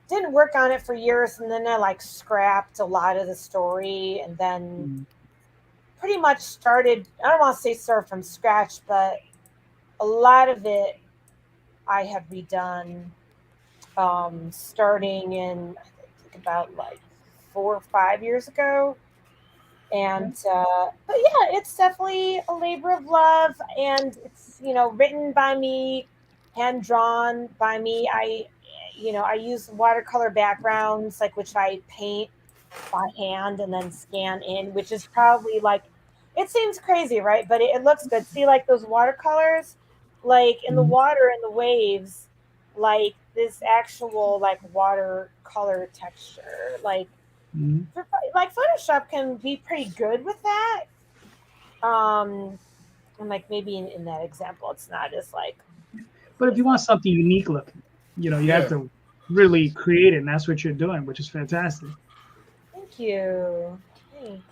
didn't work on it for years, and then I scrapped a lot of the story, and then pretty much started, I don't want to say start from scratch, but a lot of it I have redone starting in, I think about like 4 or 5 years ago. And but yeah, it's definitely a labor of love, and it's, you know, written by me, hand drawn by me. I use watercolor backgrounds, like, which I paint by hand and then scan in, which is probably like, it seems crazy, right? But it looks good. See, like those watercolors, like in the water and the waves, like this actual like watercolor texture, like Photoshop can be pretty good with that. And like maybe in that example, it's not as like. But if you want something unique looking, you know, you have to really create it, and that's what you're doing, which is fantastic. Thank you. Thanks.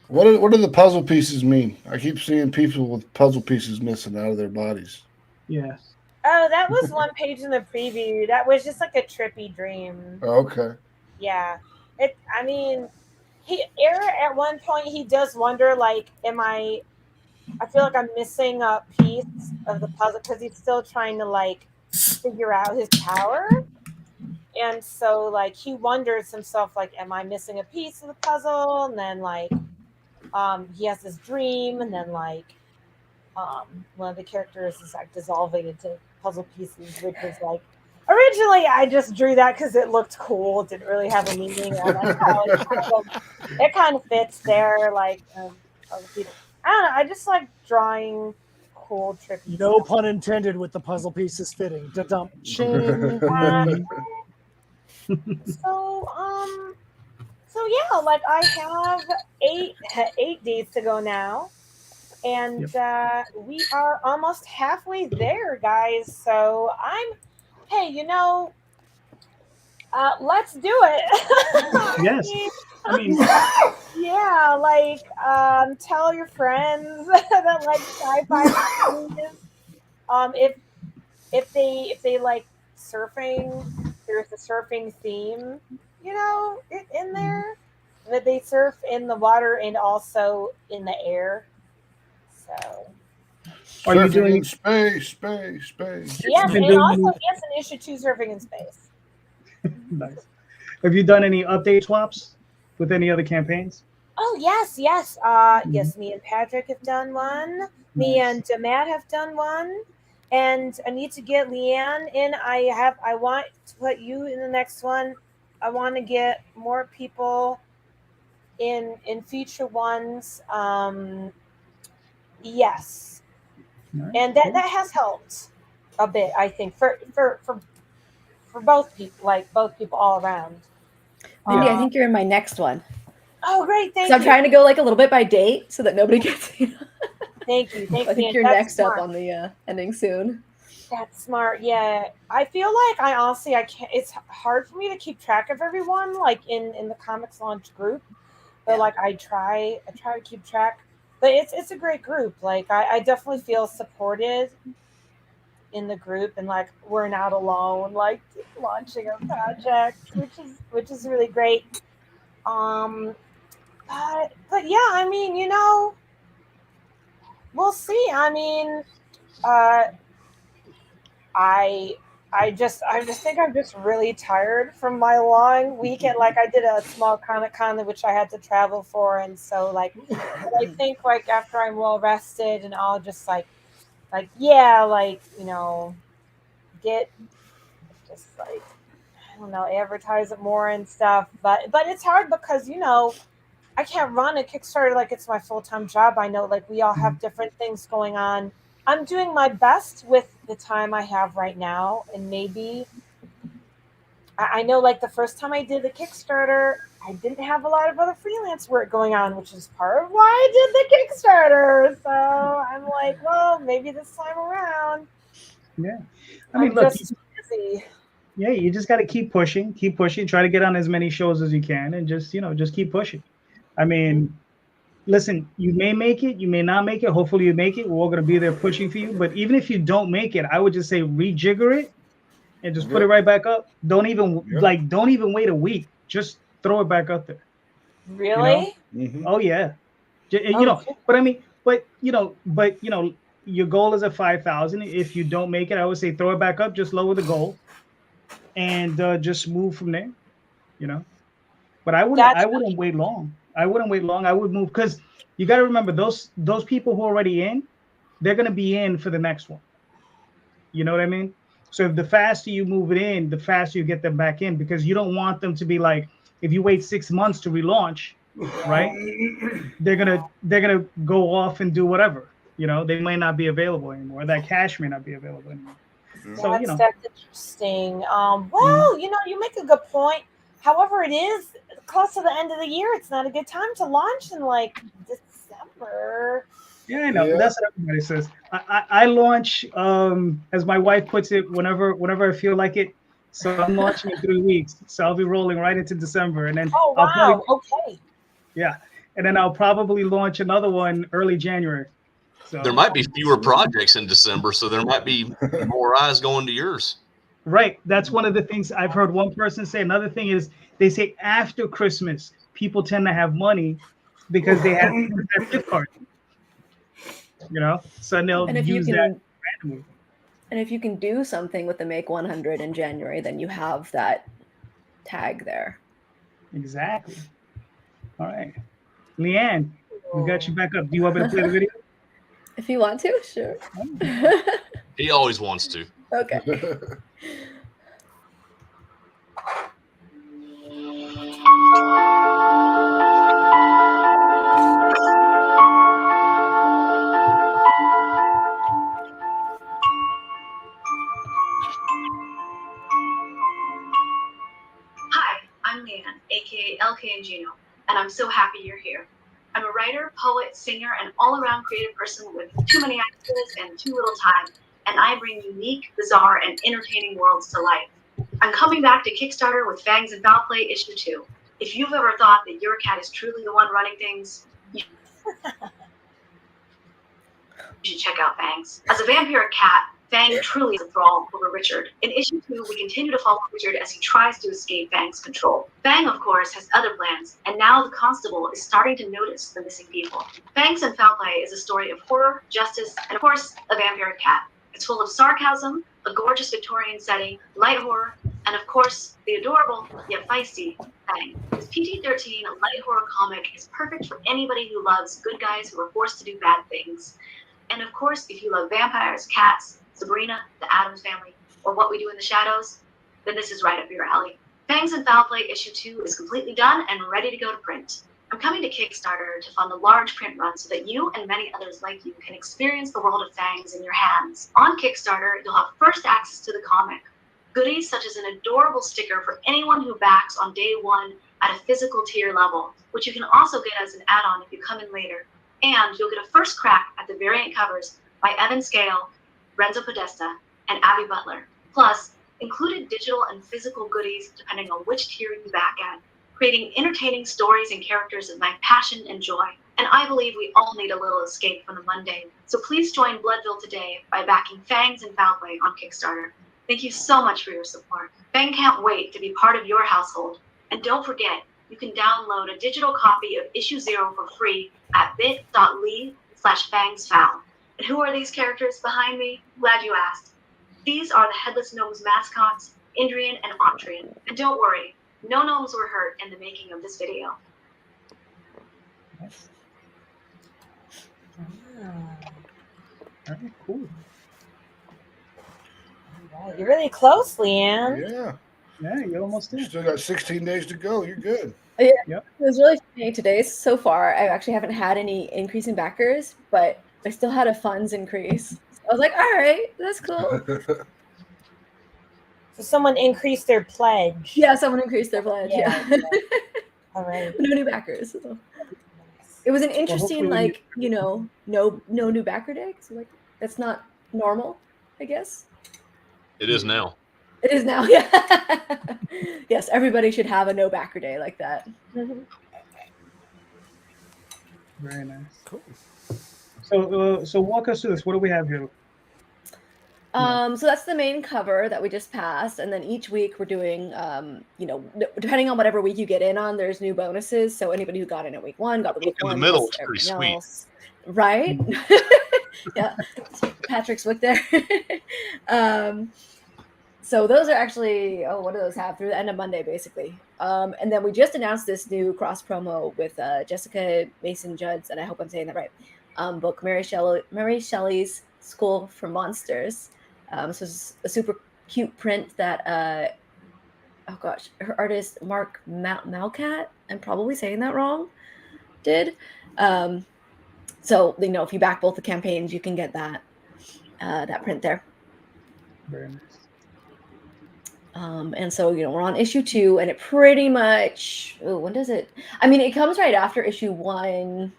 What do the puzzle pieces mean? I keep seeing people with puzzle pieces missing out of their bodies. Yeah. Oh, that was one page in the preview. That was just like a trippy dream. Okay. Yeah. I mean, Eric at one point he does wonder, like, I feel like I'm missing a piece of the puzzle because he's still trying to like figure out his power. And so like he wonders himself, like, am I missing a piece of the puzzle? And then like he has this dream, and then like one of the characters is like dissolving into puzzle pieces, which is like, originally I just drew that because it looked cool. It didn't really have a meaning. And like, it kind of fits there. Like I don't know. I just like drawing cool, trippy No stuff. pun intended with the puzzle pieces fitting. Da-dum. Ching. So yeah, like I have eight days to go now, and we are almost halfway there, guys. So hey, you know, let's do it. Yes. I mean, yeah, like tell your friends that like sci-fi movies. If they like surfing, there's a surfing theme, you know, in there. That they surf in the water and also in the air. So are you doing in space? yes, and also yes, an issue 2 surfing in space. Nice. Have you done any update swaps with any other campaigns? Oh yes. Yes, me and Patrick have done one. Me and Matt have done one. And I need to get Leanne in. I want to put you in the next one. I want to get more people in future ones. Yes. Nice. And that has helped a bit, I think, for both people, like both people all around. Mindy, I think you're in my next one. Oh, great! Thank So you. I'm trying to go like a little bit by date so that nobody gets. Thank you. I think you're That's next smart. up on the ending soon. That's smart. Yeah, I feel like I can't. It's hard for me to keep track of everyone, like in the comics launch group. But like I try to keep track. But it's a great group. Like I definitely feel supported in the group, and like we're not alone, like launching a project, which is really great. But yeah, I mean, you know, we'll see. I mean, I just think I'm just really tired from my long weekend. Like I did a small Comic Con which I had to travel for, and so like I think like after I'm well rested and I'll just like yeah, like, you know, get just like, I don't know, advertise it more and stuff. But it's hard because, you know, I can't run a Kickstarter like it's my full-time job. I know like we all have different things going on. I'm doing my best with the time I have right now, and maybe I know like the first time I did the Kickstarter, I didn't have a lot of other freelance work going on, which is part of why I did the Kickstarter. So I'm like, well, maybe this time around. Yeah. I mean, look, just busy. Yeah, you just got to keep pushing, try to get on as many shows as you can, and just, you know, just keep pushing. I mean, listen, you may make it, you may not make it. Hopefully you make it. We're all going to be there pushing for you. But even if you don't make it, I would just say rejigger it and just put it right back up. Don't even wait a week. Just throw it back up there. Really? You know? Oh yeah. You know, but I mean, but you know, your goal is at 5,000. If you don't make it, I would say throw it back up, just lower the goal, and just move from there. You know, but I wouldn't wait long. I wouldn't wait long. I would move because you got to remember those people who are already in, they're gonna be in for the next one. You know what I mean? So if the faster you move it in, the faster you get them back in, because you don't want them to be like, if you wait 6 months to relaunch, right? They're gonna go off and do whatever. You know, they might not be available anymore. That cash may not be available anymore. So you know, that's interesting. Well, you know, you make a good point. However, it is close to the end of the year. It's not a good time to launch in like December. yeah, I know. That's what everybody says. I launch, as my wife puts it, whenever I feel like it. So I'm launching in 3 weeks. So I'll be rolling right into December, and then oh wow, okay. Yeah, and then I'll probably launch another one early January. So There might be fewer projects in December, so there might be more eyes going to yours. Right. That's one of the things I've heard one person say. Another thing is they say after Christmas, people tend to have money because they have their gift card. You know, so they'll use that randomly. And if you can do something with the Make 100 in January, then you have that tag there. Exactly. All right. Leanne, we got you back up. Do you want me to play the video? If you want to, sure. He always wants to. Okay. Hi, I'm Leanne, aka LK Ingino, and I'm so happy you're here. I'm a writer, poet, singer, and all-around creative person with too many ideas and too little time, and I bring unique, bizarre, and entertaining worlds to life. I'm coming back to Kickstarter with Fangs and Foul Play Issue 2. If you've ever thought that your cat is truly the one running things, you should check out Fangs. As a vampiric cat, Fang truly is a thrall over Richard. In issue 2, we continue to follow Richard as he tries to escape Fang's control. Fang, of course, has other plans, and now the constable is starting to notice the missing people. Fangs and Foul Play is a story of horror, justice, and of course, a vampiric cat. It's full of sarcasm, a gorgeous Victorian setting, light horror, and of course, the adorable yet feisty Fang. This PG-13 light horror comic is perfect for anybody who loves good guys who are forced to do bad things. And of course, if you love vampires, cats, Sabrina, the Addams Family, or What We Do in the Shadows, then this is right up your alley. Fangs and Foul Play Issue 2 is completely done and ready to go to print. I'm coming to Kickstarter to fund a large print run so that you and many others like you can experience the world of Fangs in your hands. On Kickstarter, you'll have first access to the comic, goodies such as an adorable sticker for anyone who backs on day one at a physical tier level, which you can also get as an add-on if you come in later. And you'll get a first crack at the variant covers by Evan Scale, Renzo Podesta, and Abby Butler. Plus, included digital and physical goodies depending on which tier you back at, creating entertaining stories and characters of my passion and joy. And I believe we all need a little escape from the mundane. So please join Bloodville today by backing Fangs and Foul Play on Kickstarter. Thank you so much for your support. Fang can't wait to be part of your household. And don't forget, you can download a digital copy of Issue 0 for free at bit.ly/fangsfoul. And who are these characters behind me? Glad you asked. These are the Headless Gnomes mascots, Indrian and Octrian. And don't worry, no gnomes were hurt in the making of this video. Very cool. You're really close, Leanne. Yeah. Yeah, you're almost there. Still got 16 days to go. You're good. Yeah, Yep. It was really funny today. So far, I actually haven't had any increase in backers, but I still had a funds increase. I was like, all right, that's cool. So someone increased their pledge. Yeah, someone increased their pledge. Yeah. All right. No new backers. So. It was an interesting, like, you know, no new backer day. So, like, that's not normal, I guess. It is now. It is now, yeah. Yes, everybody should have a no backer day like that. Very nice. Cool. So walk us through this. What do we have here? So that's the main cover that we just passed, and then each week we're doing, depending on whatever week you get in on, there's new bonuses. So anybody who got in at week 1 got the week In the 1 middle plus is pretty everything sweet. else. Right? Yeah, Patrick's with there. So those are actually, what do those have? Through the end of Monday, basically. And then we just announced this new cross promo with Jessica Mason Judds, and I hope I'm saying that right. Book Mary Shelley's School for Monsters. This is a super cute print that, her artist Mark Malcat, I'm probably saying that wrong, did. So if you back both the campaigns, you can get that print there. Very nice. And so we're on issue 2, and it pretty much. When does it? I mean, it comes right after issue 1.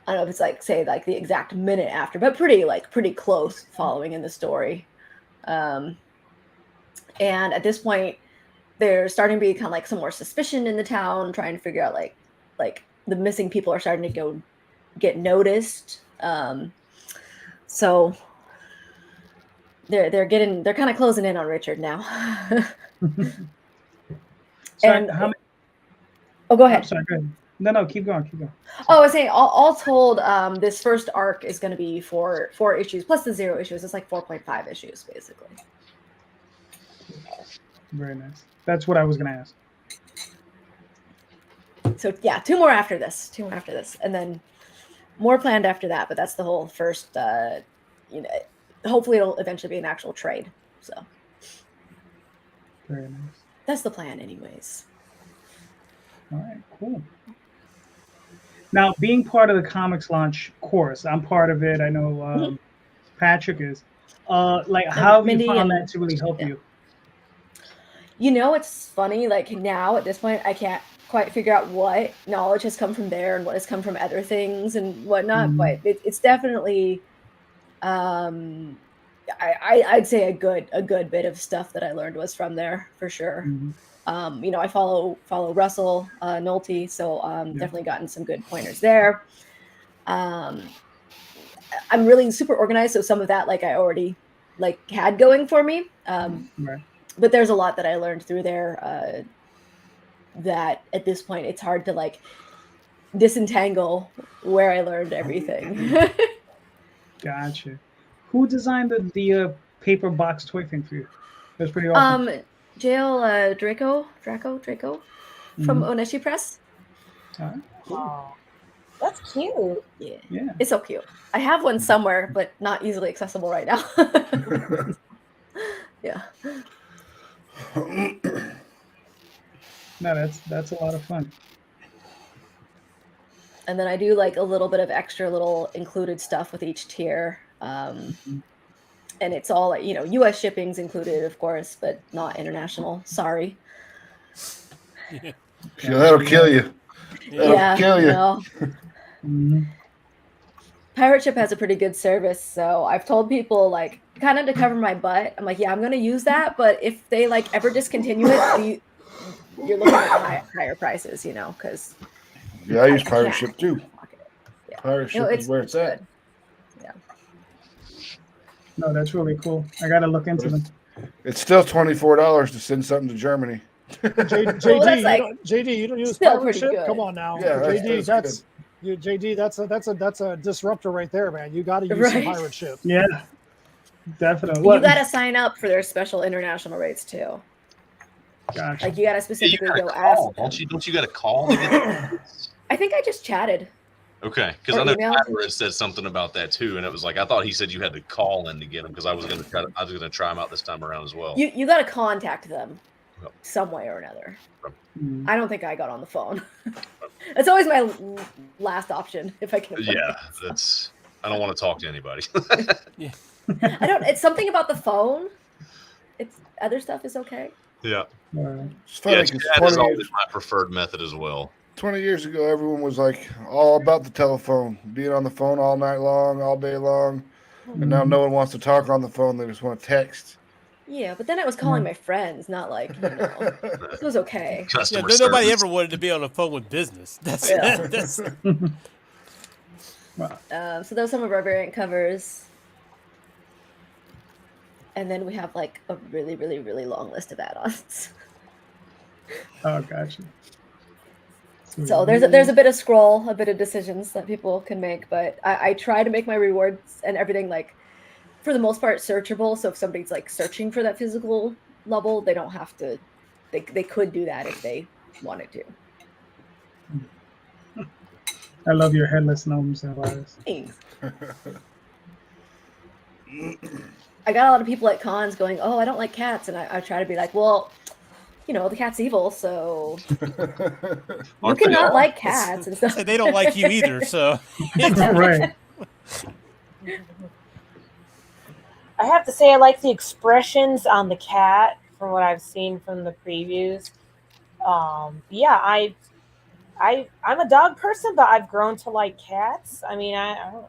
I don't know if it's the exact minute after, but pretty close following in the story. And at this point, there's starting to be kind of some more suspicion in the town, trying to figure out like the missing people are starting to get noticed. So they're kind of closing in on Richard now. So how many? Oh, go ahead. I'm sorry, go ahead. No, keep going. Oh, I was saying, all told, this first arc is going to be 4 issues plus the 0 issues. It's 4.5 issues, basically. Very nice. That's what I was going to ask. So, yeah, 2 more after this. And then more planned after that. But that's the whole first, hopefully it'll eventually be an actual trade. So, very nice. That's the plan, anyways. All right, cool. Now, being part of the comics launch course, I'm part of it. I know Patrick is. How have you found that to really help you? It's funny. Now at this point, I can't quite figure out what knowledge has come from there and what has come from other things and whatnot. But it's definitely, I'd say a good bit of stuff that I learned was from there for sure. I follow Russell Nolte, so definitely gotten some good pointers there. I'm really super organized, so some of that I already had going for me. Right. But there's a lot that I learned through there that at this point it's hard to disentangle where I learned everything. Gotcha. Who designed the paper box toy thing for you? That's pretty awesome. Jail Draco from Oneshi Press. Oh, that's cute. Yeah, it's so cute. I have one somewhere, but not easily accessible right now. Yeah. No, that's a lot of fun. And then I do a little bit of extra little included stuff with each tier. And it's all U.S. shipping's included, of course, but not international. Sorry. Yeah, that'll kill you. That'll kill you. No. Pirate Ship has a pretty good service, so I've told people kind of to cover my butt. I'm I'm going to use that, but if they ever discontinue it, you're looking at higher prices, because I use Pirate Ship too. Yeah. Pirate Ship is where it's at. Good. Yeah. No, that's really cool. I got to look into them. It's still $24 to send something to Germany. JD, you don't use Pirate Ship? Good. Come on now. Yeah, JD, that's a disruptor right there, man. You got to use some Pirate Ship. Yeah, definitely. You got to sign up for their special international rates too. Gotcha. You got to specifically go ask. Don't you got to call to get those? I think I just chatted. Okay, because I know Tyler said something about that too, and it was I thought he said you had to call in to get them because I was going to try them out this time around as well. You got to contact them some way or another. I don't think I got on the phone. That's always my last option if I can. Yeah, I don't want to talk to anybody. Yeah. It's something about the phone. It's other stuff is okay. Yeah. It's funny. That is always my preferred method as well. 20 years ago, everyone was all about the telephone, being on the phone all night long, all day long. And now no one wants to talk on the phone. They just want to text. Yeah, but then I was calling my friends, not it was okay. Nobody ever wanted to be on the phone with business. That's so those are some of our variant covers. And then we have like a really, really, really long list of add-ons. Oh, gotcha. So there's a bit of scroll, a bit of decisions that people can make, but I try to make my rewards and everything like, for the most part, searchable. So if somebody's like searching for that physical level, they don't have to. They could do that if they wanted to. I love your headless gnomes, Thanks. I got a lot of people at cons going, "Oh, I don't like cats," and I try to be like, "Well, you know, the cat's evil, so you cannot like cats and stuff." They don't like you either, so Right. I have to say I like the expressions on the cat from what I've seen from the previews. Yeah, I'm a dog person, but I've grown to like cats. I mean, I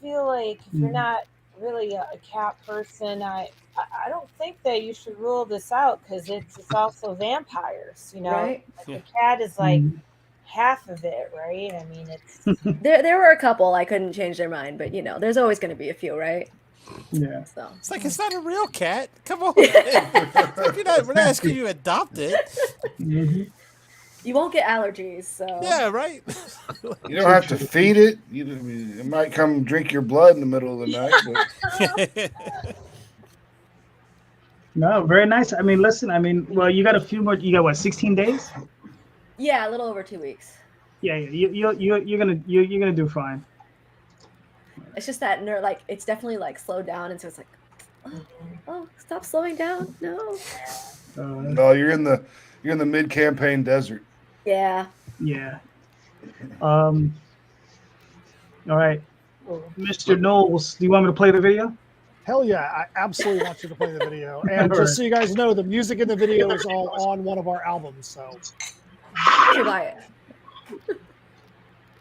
feel like if you're not really a cat person, I don't think that you should rule this out because it's also vampires, you know. Right? Like the cat is like half of it, right? I mean, it's there were a couple I couldn't change their mind, but you know, there's always going to be a few, right? Yeah. So it's like it's not a real cat. Come on, we're not asking you to adopt it. Mm-hmm. You won't get allergies, so Yeah, right. You don't have to feed it. It might come drink your blood in the middle of the night. But... No, very nice. I mean, listen. I mean, well, you got a few more. You got what? 16 days? yeah, a little over 2 weeks. Yeah. You're gonna do fine. It's just that like it's definitely like slowed down, and so it's like, oh, stop slowing down, no. No, you're in the mid-campaign desert. Yeah. Yeah. All right, Mr. Knowles, do you want me to play the video? Hell yeah, I absolutely want you to play the video. And just so you guys know, the music in the video is all on one of our albums. So you should buy it.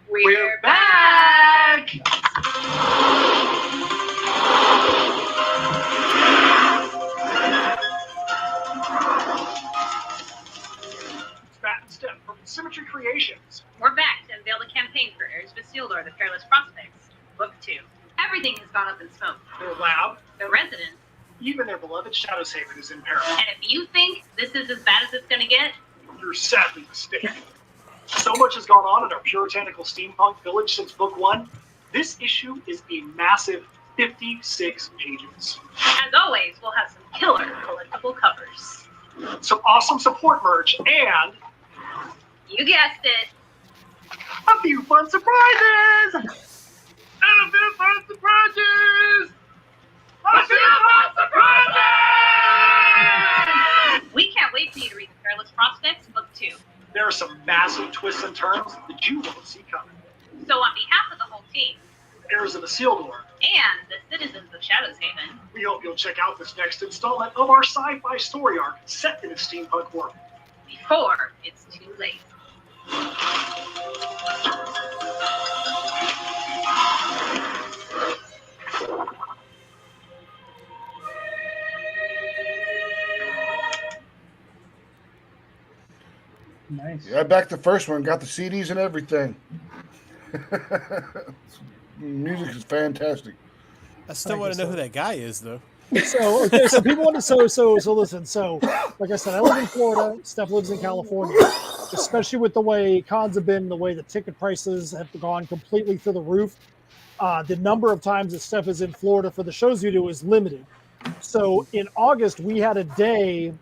We're back! Matt and Steph from Symmetry Creations. We're back to unveil the campaign for Heirs of Isildur, The Perilous Prospects, Book 2. Everything has gone up in smoke. Their lab, The residents. even their beloved Shadows Haven is in peril. And if you think this is as bad as it's going to get, You're sadly mistaken. So much has gone on in our puritanical steampunk village since Book 1. This issue is a massive 56 pages. as always, we'll have some killer collectible covers. Some awesome support merch and You guessed it. a few fun surprises! A few fun surprises! A few fun surprises! We can't wait for you to read The Perilous Prospects, Book 2. There are some massive twists and turns that you won't see coming. So on behalf of the whole team, Heirs of Isildur, and the citizens of Shadows Haven, we hope you'll check out this next installment of our sci-fi story arc set in a steampunk world. before it's too late. Nice. Yeah, I backed the first one, got the CDs and everything. Music is fantastic. I still want to know who that guy is, though. So okay, so people want to so listen. So like I said, I live in Florida. Steph lives in California. Especially with the way cons have been, the way the ticket prices have gone completely through the roof. The number of times that Steph is in Florida for the shows you do is limited. So in August, we had a day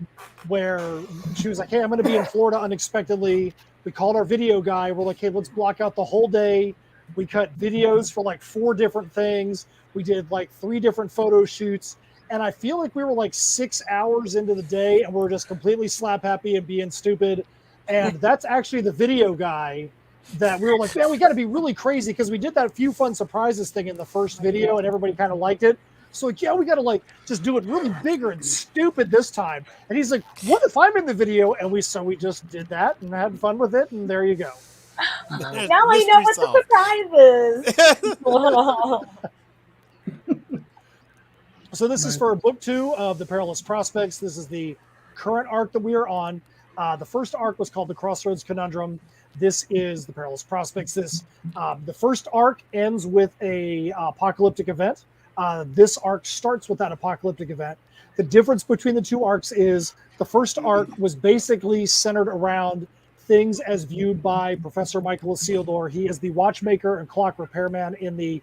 where she was like, "Hey, I'm going to be in Florida unexpectedly." We called our video guy. We're like, "Hey, let's block out the whole day." We cut videos for like 4 different things. We did like 3 different photo shoots. And I feel like we were like 6 hours into the day and we're just completely slap happy and being stupid. And that's actually the video guy that we were like, man, we got to be really crazy because we did that few fun surprises thing in the first video and everybody kind of liked it. So like, yeah, we got to like just do it really bigger and stupid this time. And he's like, what if I'm in the video? And we just did that and had fun with it. And there you go. Now I know what the surprise is. So this is for book 2 of The Perilous Prospects. This is the current arc that we are on. The first arc was called The Crossroads Conundrum. This is the Perilous Prospects. The first arc ends with a apocalyptic event. This arc starts with that apocalyptic event. The difference between the two arcs is the first arc was basically centered around things as viewed by Professor Michael Isildur. He is the watchmaker and clock repairman in the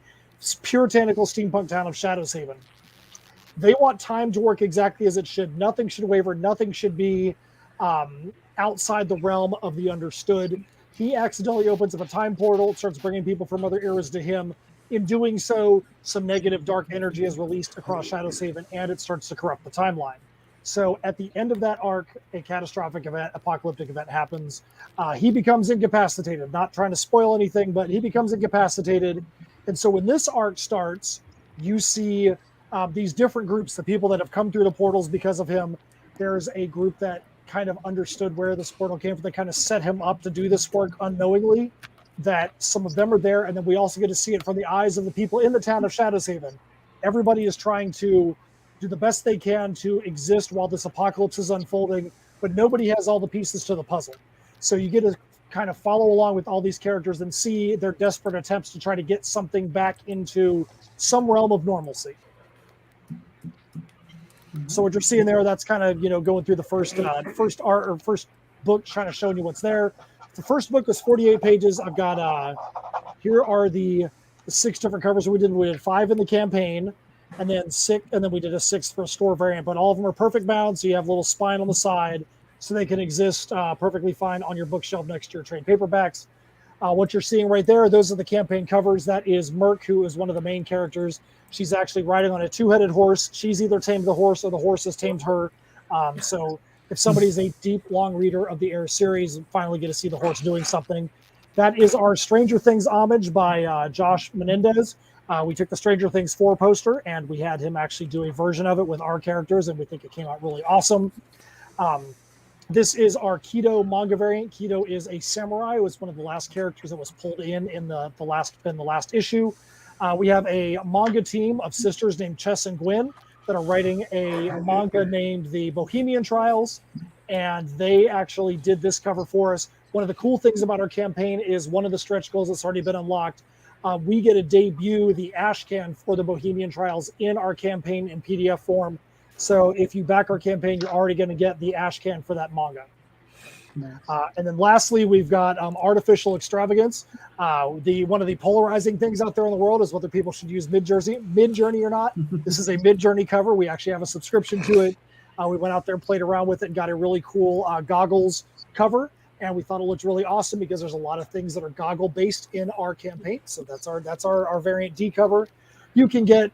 puritanical steampunk town of Shadows Haven. They want time to work exactly as it should. Nothing should waver. Nothing should be outside the realm of the understood. He accidentally opens up a time portal, starts bringing people from other eras to him. In doing so, some negative dark energy is released across Shadows Haven, and it starts to corrupt the timeline. So at the end of that arc, a catastrophic event, apocalyptic event happens. He becomes incapacitated. Not trying to spoil anything, but he becomes incapacitated. And so when this arc starts, you see these different groups, the people that have come through the portals because of him. There's a group that kind of understood where this portal came from. They kind of set him up to do this work unknowingly, that some of them are there. And then we also get to see it from the eyes of the people in the town of Shadows Haven. Everybody is trying to do the best they can to exist while this apocalypse is unfolding, but nobody has all the pieces to the puzzle. So you get to kind of follow along with all these characters and see their desperate attempts to try to get something back into some realm of normalcy. So what you're seeing there, that's kind of, going through the first art or first book, trying to show you what's there. The first book was 48 pages. I've got here are the 6 different covers we did. We did 5 in the campaign, and then 6, and then we did a 6th for a store variant. But all of them are perfect bound, so you have a little spine on the side, so they can exist perfectly fine on your bookshelf next to your trade paperbacks. What you're seeing right there, those are the campaign covers. That is Merc, who is one of the main characters. She's actually riding on a 2-headed horse. She's either tamed the horse or the horse has tamed her. So if somebody's a deep, long reader of the Air series, finally get to see the horse doing something. That is our Stranger Things homage by Josh Menendez. We took the Stranger Things 4 poster, and we had him actually do a version of it with our characters, and we think it came out really awesome. This is our Kido manga variant. Kido is a samurai. It was one of the last characters that was pulled in the last issue. We have a manga team of sisters named Chess and Gwen that are writing a manga named The Bohemian Trials, and they actually did this cover for us. One of the cool things about our campaign is one of the stretch goals that's already been unlocked. We get to debut the Ashcan for The Bohemian Trials in our campaign in PDF form. So if you back our campaign, you're already going to get the Ashcan for that manga. And then lastly, we've got Artificial Extravagance. One of the polarizing things out there in the world is whether people should use Midjourney or not. This is a Midjourney cover. We actually have a subscription to it. We went out there and played around with it and got a really cool goggles cover. And we thought it looked really awesome because there's a lot of things that are goggle based in our campaign. So that's our variant D cover. You can get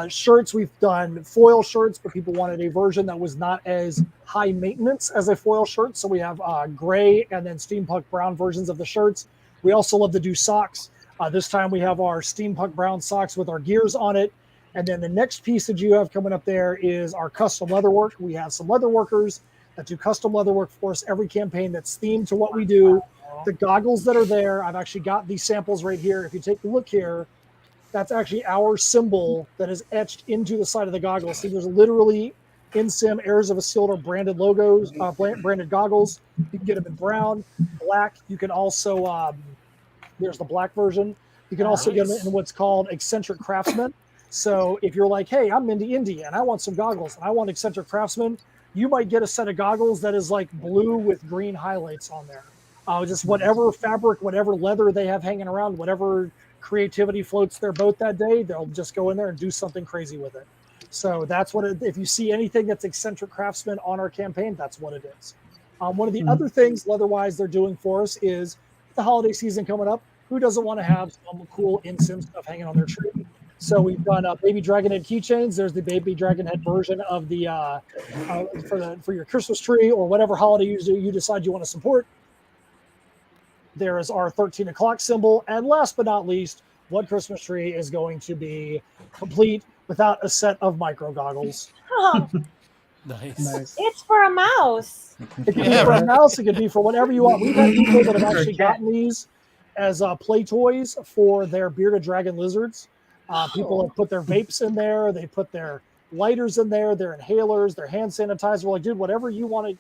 shirts. We've done foil shirts, but people wanted a version that was not as high maintenance as a foil shirt. So we have gray and then steampunk brown versions of the shirts. We also love to do socks. This time we have our steampunk brown socks with our gears on it. And then the next piece that you have coming up there is our custom leather work. We have some leather workers that do custom leather work for us every campaign that's themed to what we do. The goggles that are there, I've actually got these samples right here. If you take a look here, that's actually our symbol that is etched into the side of the goggles. See, there's literally in-sim Heirs of Isildur branded logos, branded goggles. You can get them in brown, black. You can also, there's the black version. You can also get them in what's called Eccentric Craftsman. So if you're like, hey, I'm Indy and I want some goggles and I want Eccentric Craftsman, you might get a set of goggles that is like blue with green highlights on there. Just whatever fabric, whatever leather they have hanging around, whatever creativity floats their boat that day, they'll just go in there and do something crazy with it. So that's what if you see anything that's Eccentric Craftsman on our campaign, that's what it is. One of the other things leather-wise they're doing for us is the holiday season coming up. Who doesn't want to have some cool in-sim stuff hanging on their tree? So we've done baby dragon head keychains. There's the baby dragon head version of the for your Christmas tree or whatever holiday you decide you want to support. There is our 13 o'clock symbol. And last but not least, what Christmas tree is going to be complete without a set of micro goggles? Oh, Nice. it's for a mouse. It could be for a mouse. It could be for whatever you want. We've had people that have actually gotten these as play toys for their bearded dragon lizards. People have put their vapes in there. They put their lighters in there, their inhalers, their hand sanitizer. We're like, dude, whatever you want to,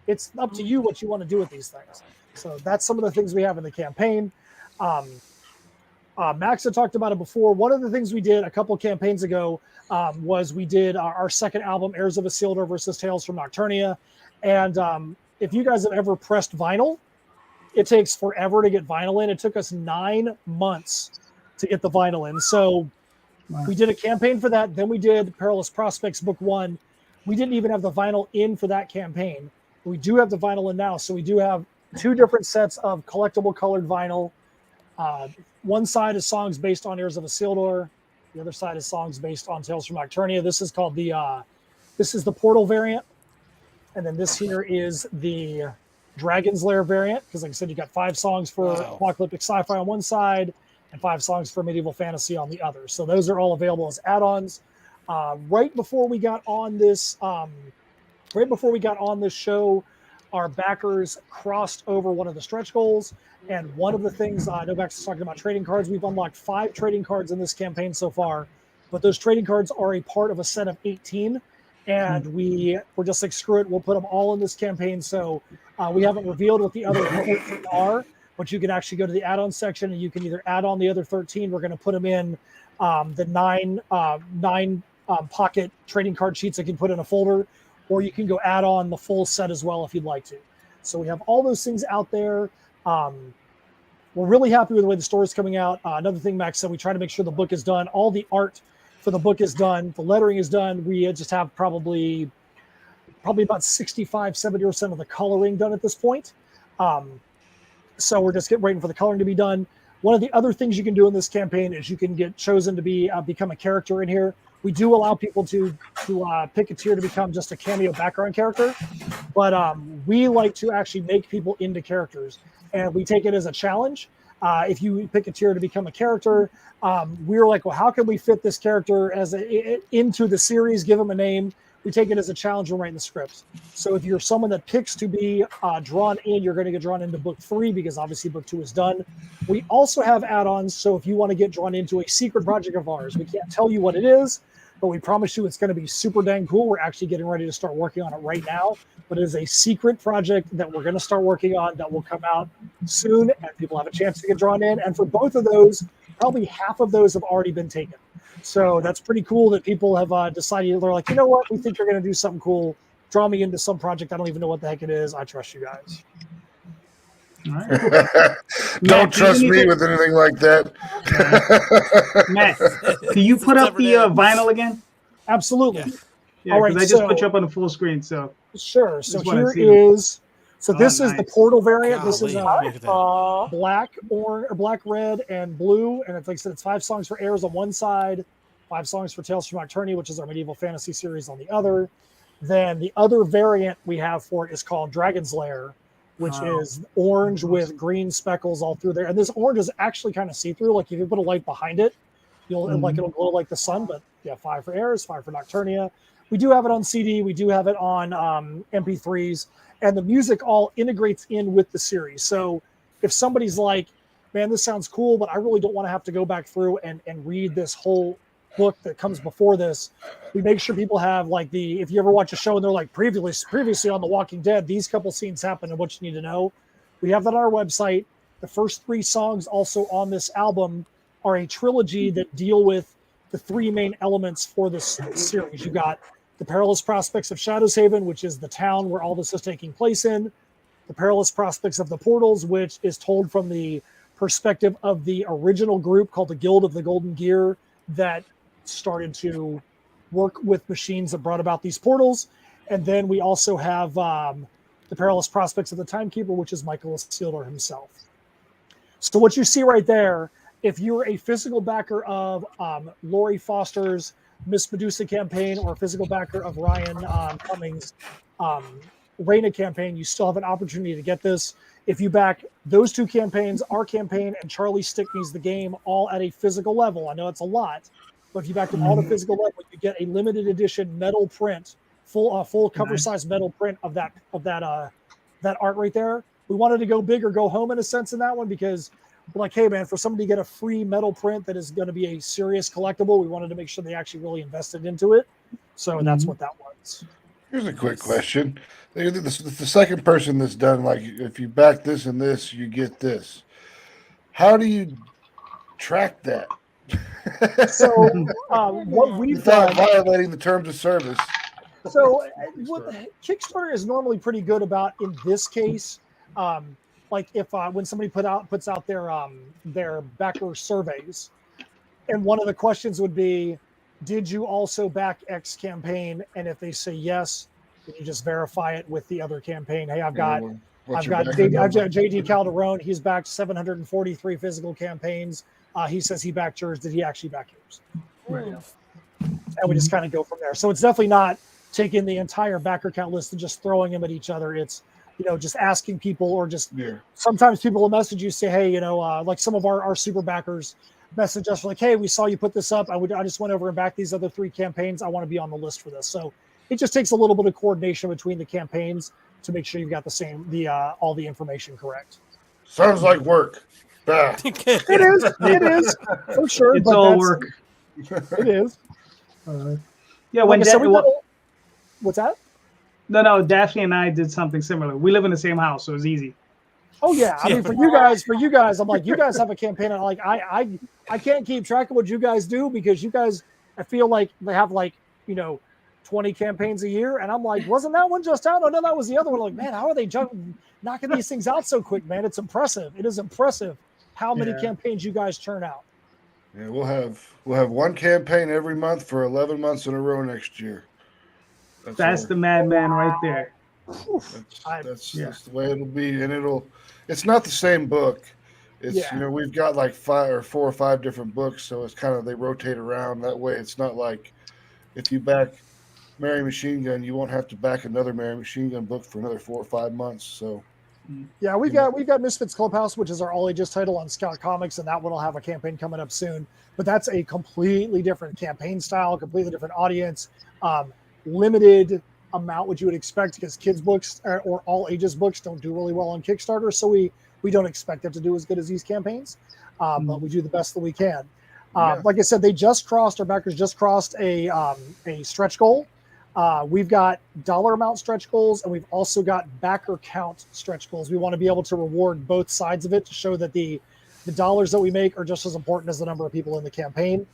it's up to you what you want to do with these things. So that's some of the things we have in the campaign. Max had talked about it before. One of the things we did a couple campaigns ago was we did our second album, Heirs of Isildur versus Tales from Nocturnia. And if you guys have ever pressed vinyl, it takes forever to get vinyl in. It took us 9 months to get the vinyl in. So we did a campaign for that. Then we did Perilous Prospects Book 1. We didn't even have the vinyl in for that campaign. We do have the vinyl in now. So we do have 2 different sets of collectible colored vinyl. One side is songs based on Heirs of Isildur. The other side is songs based on Tales from Nocturnia. This is called this is the Portal variant. And then this here is the Dragon's Lair variant. Because like I said, you got 5 songs for apocalyptic sci-fi on one side and 5 songs for medieval fantasy on the other. So those are all available as add-ons. Right before we got on this show, our backers crossed over one of the stretch goals. And one of the things, I know Max is talking about trading cards. We've unlocked 5 trading cards in this campaign so far. But those trading cards are a part of a set of 18. And we're just like, screw it, we'll put them all in this campaign. So we haven't revealed what the other 13 are, but you can actually go to the add-on section and you can either add on the other 13. We're going to put them in the nine pocket trading card sheets that you can put in a folder, or you can go add on the full set as well if you'd like to. So we have all those things out there. We're really happy with the way the story's coming out. Another thing Max said, we try to make sure the book is done. All the art for the book is done. The lettering is done. We just have probably about 65-70% of the coloring done at this point. So we're just waiting for the coloring to be done. One of the other things you can do in this campaign is you can get chosen to become a character in here. We do allow people to pick a tier to become just a cameo background character, but we like to actually make people into characters, and we take it as a challenge. If you pick a tier to become a character, we're like, well, how can we fit this character into the series, give them a name? We take it as a challenge and write the scripts. So if you're someone that picks to be drawn in, you're going to get drawn into book 3 because obviously book 2 is done. We also have add-ons. So if you want to get drawn into a secret project of ours, we can't tell you what it is, but we promise you it's going to be super dang cool. We're actually getting ready to start working on it right now, but it is a secret project that we're going to start working on that will come out soon, and people have a chance to get drawn in. And for both of those, probably half of those have already been taken. So that's pretty cool that people have decided, they're like, you know what, we think you're going to do something cool. Draw me into some project. I don't even know what the heck it is. I trust you guys. All right. Don't trust me with anything like that. Matt, can you put up the vinyl again? Absolutely. Yeah, all right. I just put you up on the full screen. So sure. So here is. So this is the Portal variant. This is black, orange, or black, red, and blue. And it's like I said, it's 5 songs for Heirs on one side, 5 songs for Tales from Nocturnia, which is our medieval fantasy series, on the other. Then the other variant we have for it is called Dragon's Lair, which is orange with green speckles all through there. And this orange is actually kind of see-through. Like if you put a light behind it, it'll glow like the sun. But yeah, 5 for Heirs, 5 for Nocturnia. We do have it on CD. We do have it on MP3s. And the music all integrates in with the series. So if somebody's like, man, this sounds cool, but I really don't want to have to go back through and read this whole book that comes before this, we make sure people have like if you ever watch a show and they're like previously on The Walking Dead, these couple scenes happen and what you need to know. We have that on our website. The first 3 songs also on this album are a trilogy that deal with the 3 main elements for this series. You got The Perilous Prospects of Shadow's Haven, which is the town where all this is taking place in. The Perilous Prospects of the Portals, which is told from the perspective of the original group called the Guild of the Golden Gear that started to work with machines that brought about these portals. And then we also have The Perilous Prospects of the Timekeeper, which is Michael Isildur himself. So what you see right there, if you're a physical backer of Laurie Foster's Miss Medusa campaign or a physical backer of Ryan Cummings' Raina campaign, you still have an opportunity to get this. If you back those 2 campaigns, our campaign and Charlie Stickney's The Game, all at a physical level, I know it's a lot, but if you back them all to physical level, you get a limited edition metal print, full cover size metal print of that art right there. We wanted to go big or go home in a sense in that one because we're like, hey man, for somebody to get a free metal print that is going to be a serious collectible, we wanted to make sure they actually really invested into it. So that's what that was. Here's a quick question. The second person that's done, like, if you back this and this, you get this. How do you track that? So what we've Without done, violating the terms of service. so what Kickstarter is normally pretty good about in this case. Like if when somebody puts out their backer surveys, and one of the questions would be, did you also back X campaign? And if they say yes, then you just verify it with the other campaign. Hey, I've got JD Calderon. He's backed 743 physical campaigns. He says he backed yours. Did he actually back yours? Right. And we just kind of go from there. So it's definitely not taking the entire backer count list and just throwing them at each other. It's, just asking people, or just sometimes people will message you, say, hey, like some of our super backers message us like, hey, we saw you put this up. I just went over and backed these other 3 campaigns. I want to be on the list for this. So it just takes a little bit of coordination between the campaigns to make sure you've got all the information correct. Sounds like work. It is for sure. It's all work. It is. Yeah. When what's that? No, Daphne and I did something similar. We live in the same house, so it's easy. Oh yeah, I mean for you guys, I'm like, you guys have a campaign. And like I can't keep track of what you guys do, because you guys, I feel like they have 20 campaigns a year, and I'm like, wasn't that one just out? Oh no, that was the other one. Like, man, how are they knocking these things out so quick, man? It's impressive. It is impressive how many campaigns you guys turn out. Yeah, we'll have one campaign every month for 11 months in a row next year. That's the madman right there. That's the way it'll be, and it's not the same book. It's we've got like 4 or 5 different books, so it's kind of, they rotate around that way. It's not like if you back Mary Machine Gun, you won't have to back another Mary Machine Gun book for another 4 or 5 months. So yeah, we've got Misfits Clubhouse, which is our all ages title on Scout Comics, and that one will have a campaign coming up soon. But that's a completely different campaign style, completely different audience, limited amount what you would expect, because kids books or all ages books don't do really well on Kickstarter, so we don't expect it to do as good as these campaigns, but we do the best that we can. Like I said, our backers just crossed a stretch goal. We've got dollar amount stretch goals, and we've also got backer count stretch goals. We want to be able to reward both sides of it to show that the dollars that we make are just as important as the number of people in the campaign.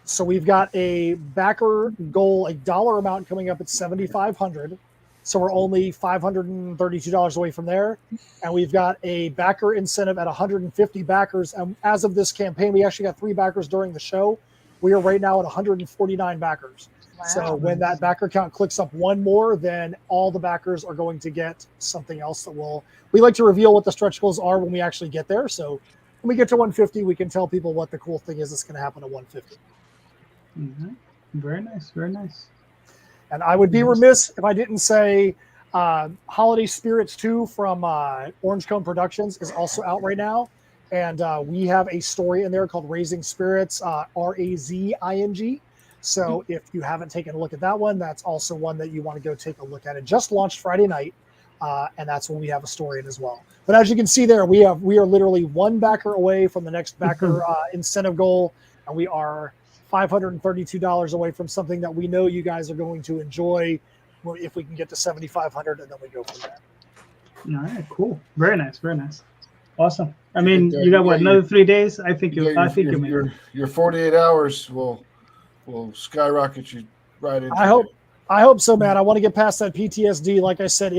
So we've got a backer goal, a dollar amount coming up at $7,500. So we're only $532 away from there. And we've got a backer incentive at 150 backers. And as of this campaign, we actually got 3 backers during the show. We are right now at 149 backers. Wow. So when that backer count clicks up 1 more, then all the backers are going to get something else that we like to reveal what the stretch goals are when we actually get there. So when we get to 150, we can tell people what the cool thing is that's going to happen at 150. Mm-hmm. Very nice, very nice. And I would be remiss if I didn't say Holiday Spirits 2 from Orange Cone Productions is also out right now. And we have a story in there called Raising Spirits, Razing. So if you haven't taken a look at that one, that's also one that you want to go take a look at. It just launched Friday night, and that's when we have a story in as well. But as you can see there, we are literally 1 backer away from the next backer incentive goal, and we are $532 away from something that we know you guys are going to enjoy if we can get to $7,500, and then we go from there. All right, cool. Very nice, very nice. Awesome. I mean, you got another 3 days? I think your 48 hours will skyrocket you right into I hope so, man. I want to get past that PTSD. Like I said,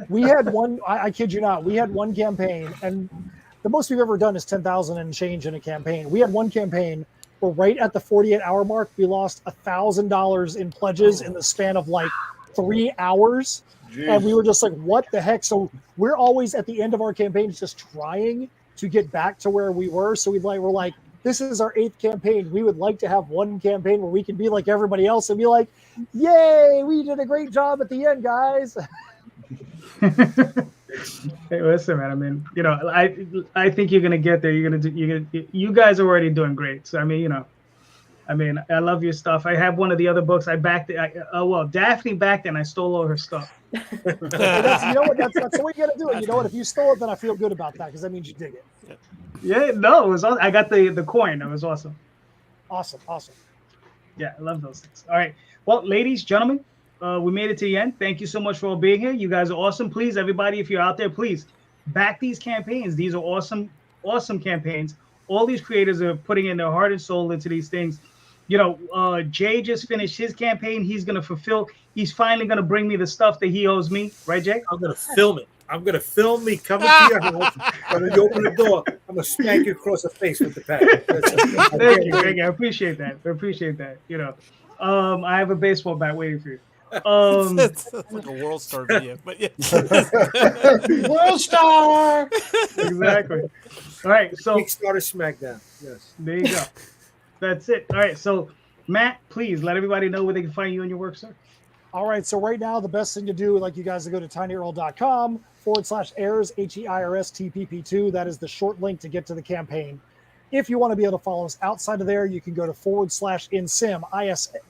we had one, I kid you not, we had one campaign, and the most we've ever done is 10,000 and change in a campaign. We had one campaign where right at the 48-hour mark, we lost $1,000 in pledges in the span of like 3 hours. Jeez. And we were just like, what the heck? So we're always at the end of our campaigns just trying to get back to where we were. So we're like, this is our 8th campaign. We would like to have one campaign where we can be like everybody else and be like, yay, we did a great job at the end, guys. Hey, listen, man. I mean, I think you're gonna get there. You guys are already doing great. So I mean, I love your stuff. I have one of the other books. I backed it. Daphne backed it, and I stole all her stuff. That's the way you gotta do it. You know what? If you stole it, then I feel good about that, because that means you dig it. Yeah, no, it was. I got the coin. It was awesome. Awesome. Yeah, I love those things. All right. Well, ladies, gentlemen, we made it to the end. Thank you so much for all being here. You guys are awesome. Please, everybody, if you're out there, please back these campaigns. These are awesome, awesome campaigns. All these creators are putting in their heart and soul into these things. You know, Jay just finished his campaign. He's going to fulfill. He's finally going to bring me the stuff that he owes me. Right, Jay? I'm going to film it. I'm going to film me coming to your house. And when you open the door, I'm going to spank you across the face with the pad. Thank you. I appreciate that. You know, I have a baseball bat waiting for you. It's like a World Star video, but yeah. World Star. Exactly. All right. So Kickstarter SmackDown. Yes. There you go. That's it. All right. So Matt, please let everybody know where they can find you and your work, sir. All right. So right now, the best thing to do, like you guys to go to tinyurl.com/heirs, HEIRSTPP2. That is the short link to get to the campaign. If you want to be able to follow us outside of there, you can go to /InSym,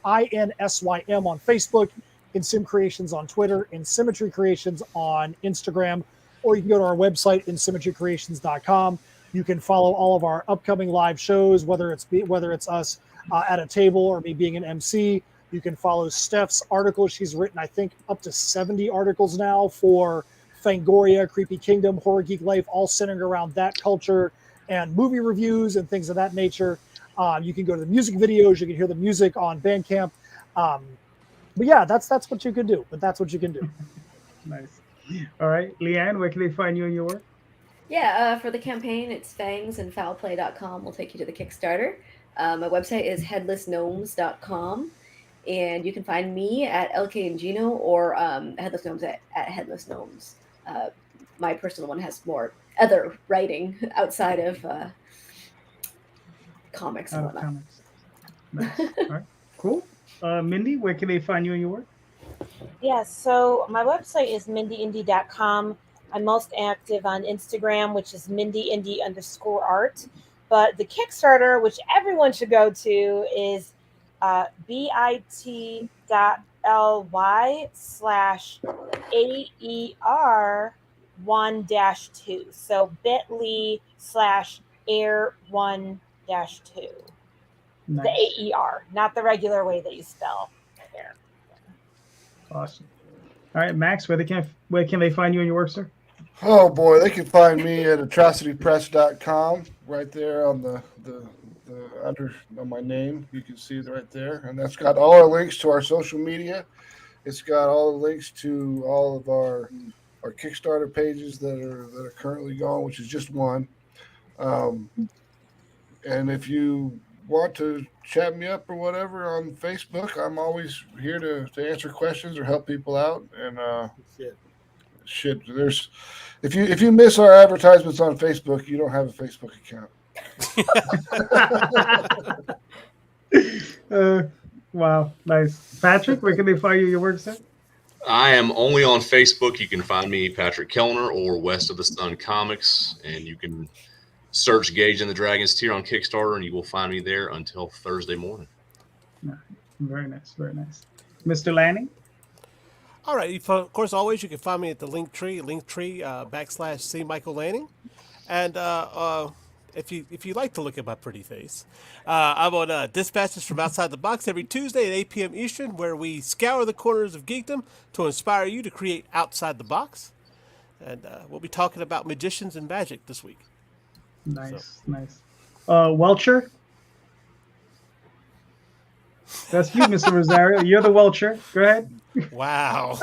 INSYM on Facebook, InSym Creations on Twitter, InSymmetry Creations on Instagram, or you can go to our website, InSymmetryCreations.com. You can follow all of our upcoming live shows, whether it's us at a table or me being an MC. You can follow Steph's articles. She's written, I think, up to 70 articles now for Fangoria, Creepy Kingdom, Horror Geek Life, all centered around that culture and movie reviews and things of that nature. You can go to the music videos. You can hear the music on Bandcamp. But yeah, that's what you can do. Nice. All right, Leanne, where can they find you and your work? Yeah, for the campaign, it's fangsandfoulplay.com. We'll take you to the Kickstarter. My website is headlessgnomes.com. And you can find me at LK Ingino or Headless Gnomes at Headless Gnomes. My personal one has more other writing outside of comics and whatnot. Nice. All right, cool. Mindy, where can they find you and your work? Yes, so my website is mindyindy.com. I'm most active on Instagram, which is mindyindy_art. But the Kickstarter, which everyone should go to, is bit.ly/AER1-2. So bit.ly/AER1-2. Nice. The AER, not the regular way that you spell there. Awesome. All right, Max, where can they find you and your work, sir? Oh boy, they can find me at atrocitypress.com right there on the under on my name. You can see it right there, and that's got all our links to our social media. It's got all the links to all of our Kickstarter pages that are currently going, which is just one. And if you want to chat me up or whatever on Facebook, I'm always here to answer questions or help people out. And there's if you miss our advertisements on Facebook, you don't have a Facebook account. Wow, nice. Patrick, where can they find you and your work, sir? I am only on Facebook. You can find me Patrick Kellner or West of the Sun Comics, and you can search Gage and the Dragon's Tear on Kickstarter, and you will find me there until Thursday morning. Very nice, very nice. Mr. Lanning? All right. Of course, always you can find me at the Linktree / Michael Lanning. And if you like to look at my pretty face, I'm on Dispatches from Outside the Box every Tuesday at 8 p.m. Eastern, where we scour the corners of geekdom to inspire you to create outside the box. And we'll be talking about magicians and magic this week. Nice, nice. Welcher? That's you, Mr. Rosario. You're the Welcher. Go ahead. Wow.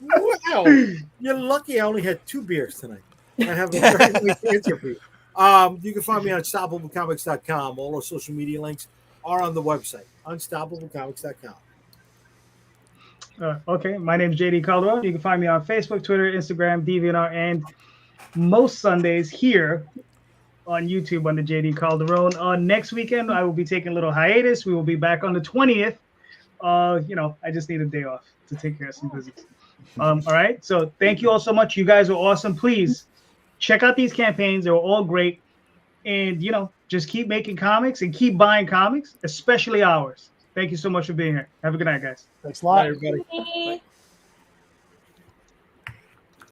Wow. You're lucky I only had 2 beers tonight. I have a very nice answer for you. You can find me on unstoppablecomics.com. All our social media links are on the website, unstoppablecomics.com. Okay, my name is JD Calderon. You can find me on Facebook, Twitter, Instagram, DeviantArt, and most Sundays here on YouTube under JD Calderon. Next weekend, I will be taking a little hiatus. We will be back on the 20th. I just need a day off to take care of some business. All right, so thank you all so much. You guys are awesome. Please check out these campaigns. They're all great. And, just keep making comics and keep buying comics, especially ours. Thank you so much for being here. Have a good night, guys. Thanks a lot. Bye, everybody. Bye.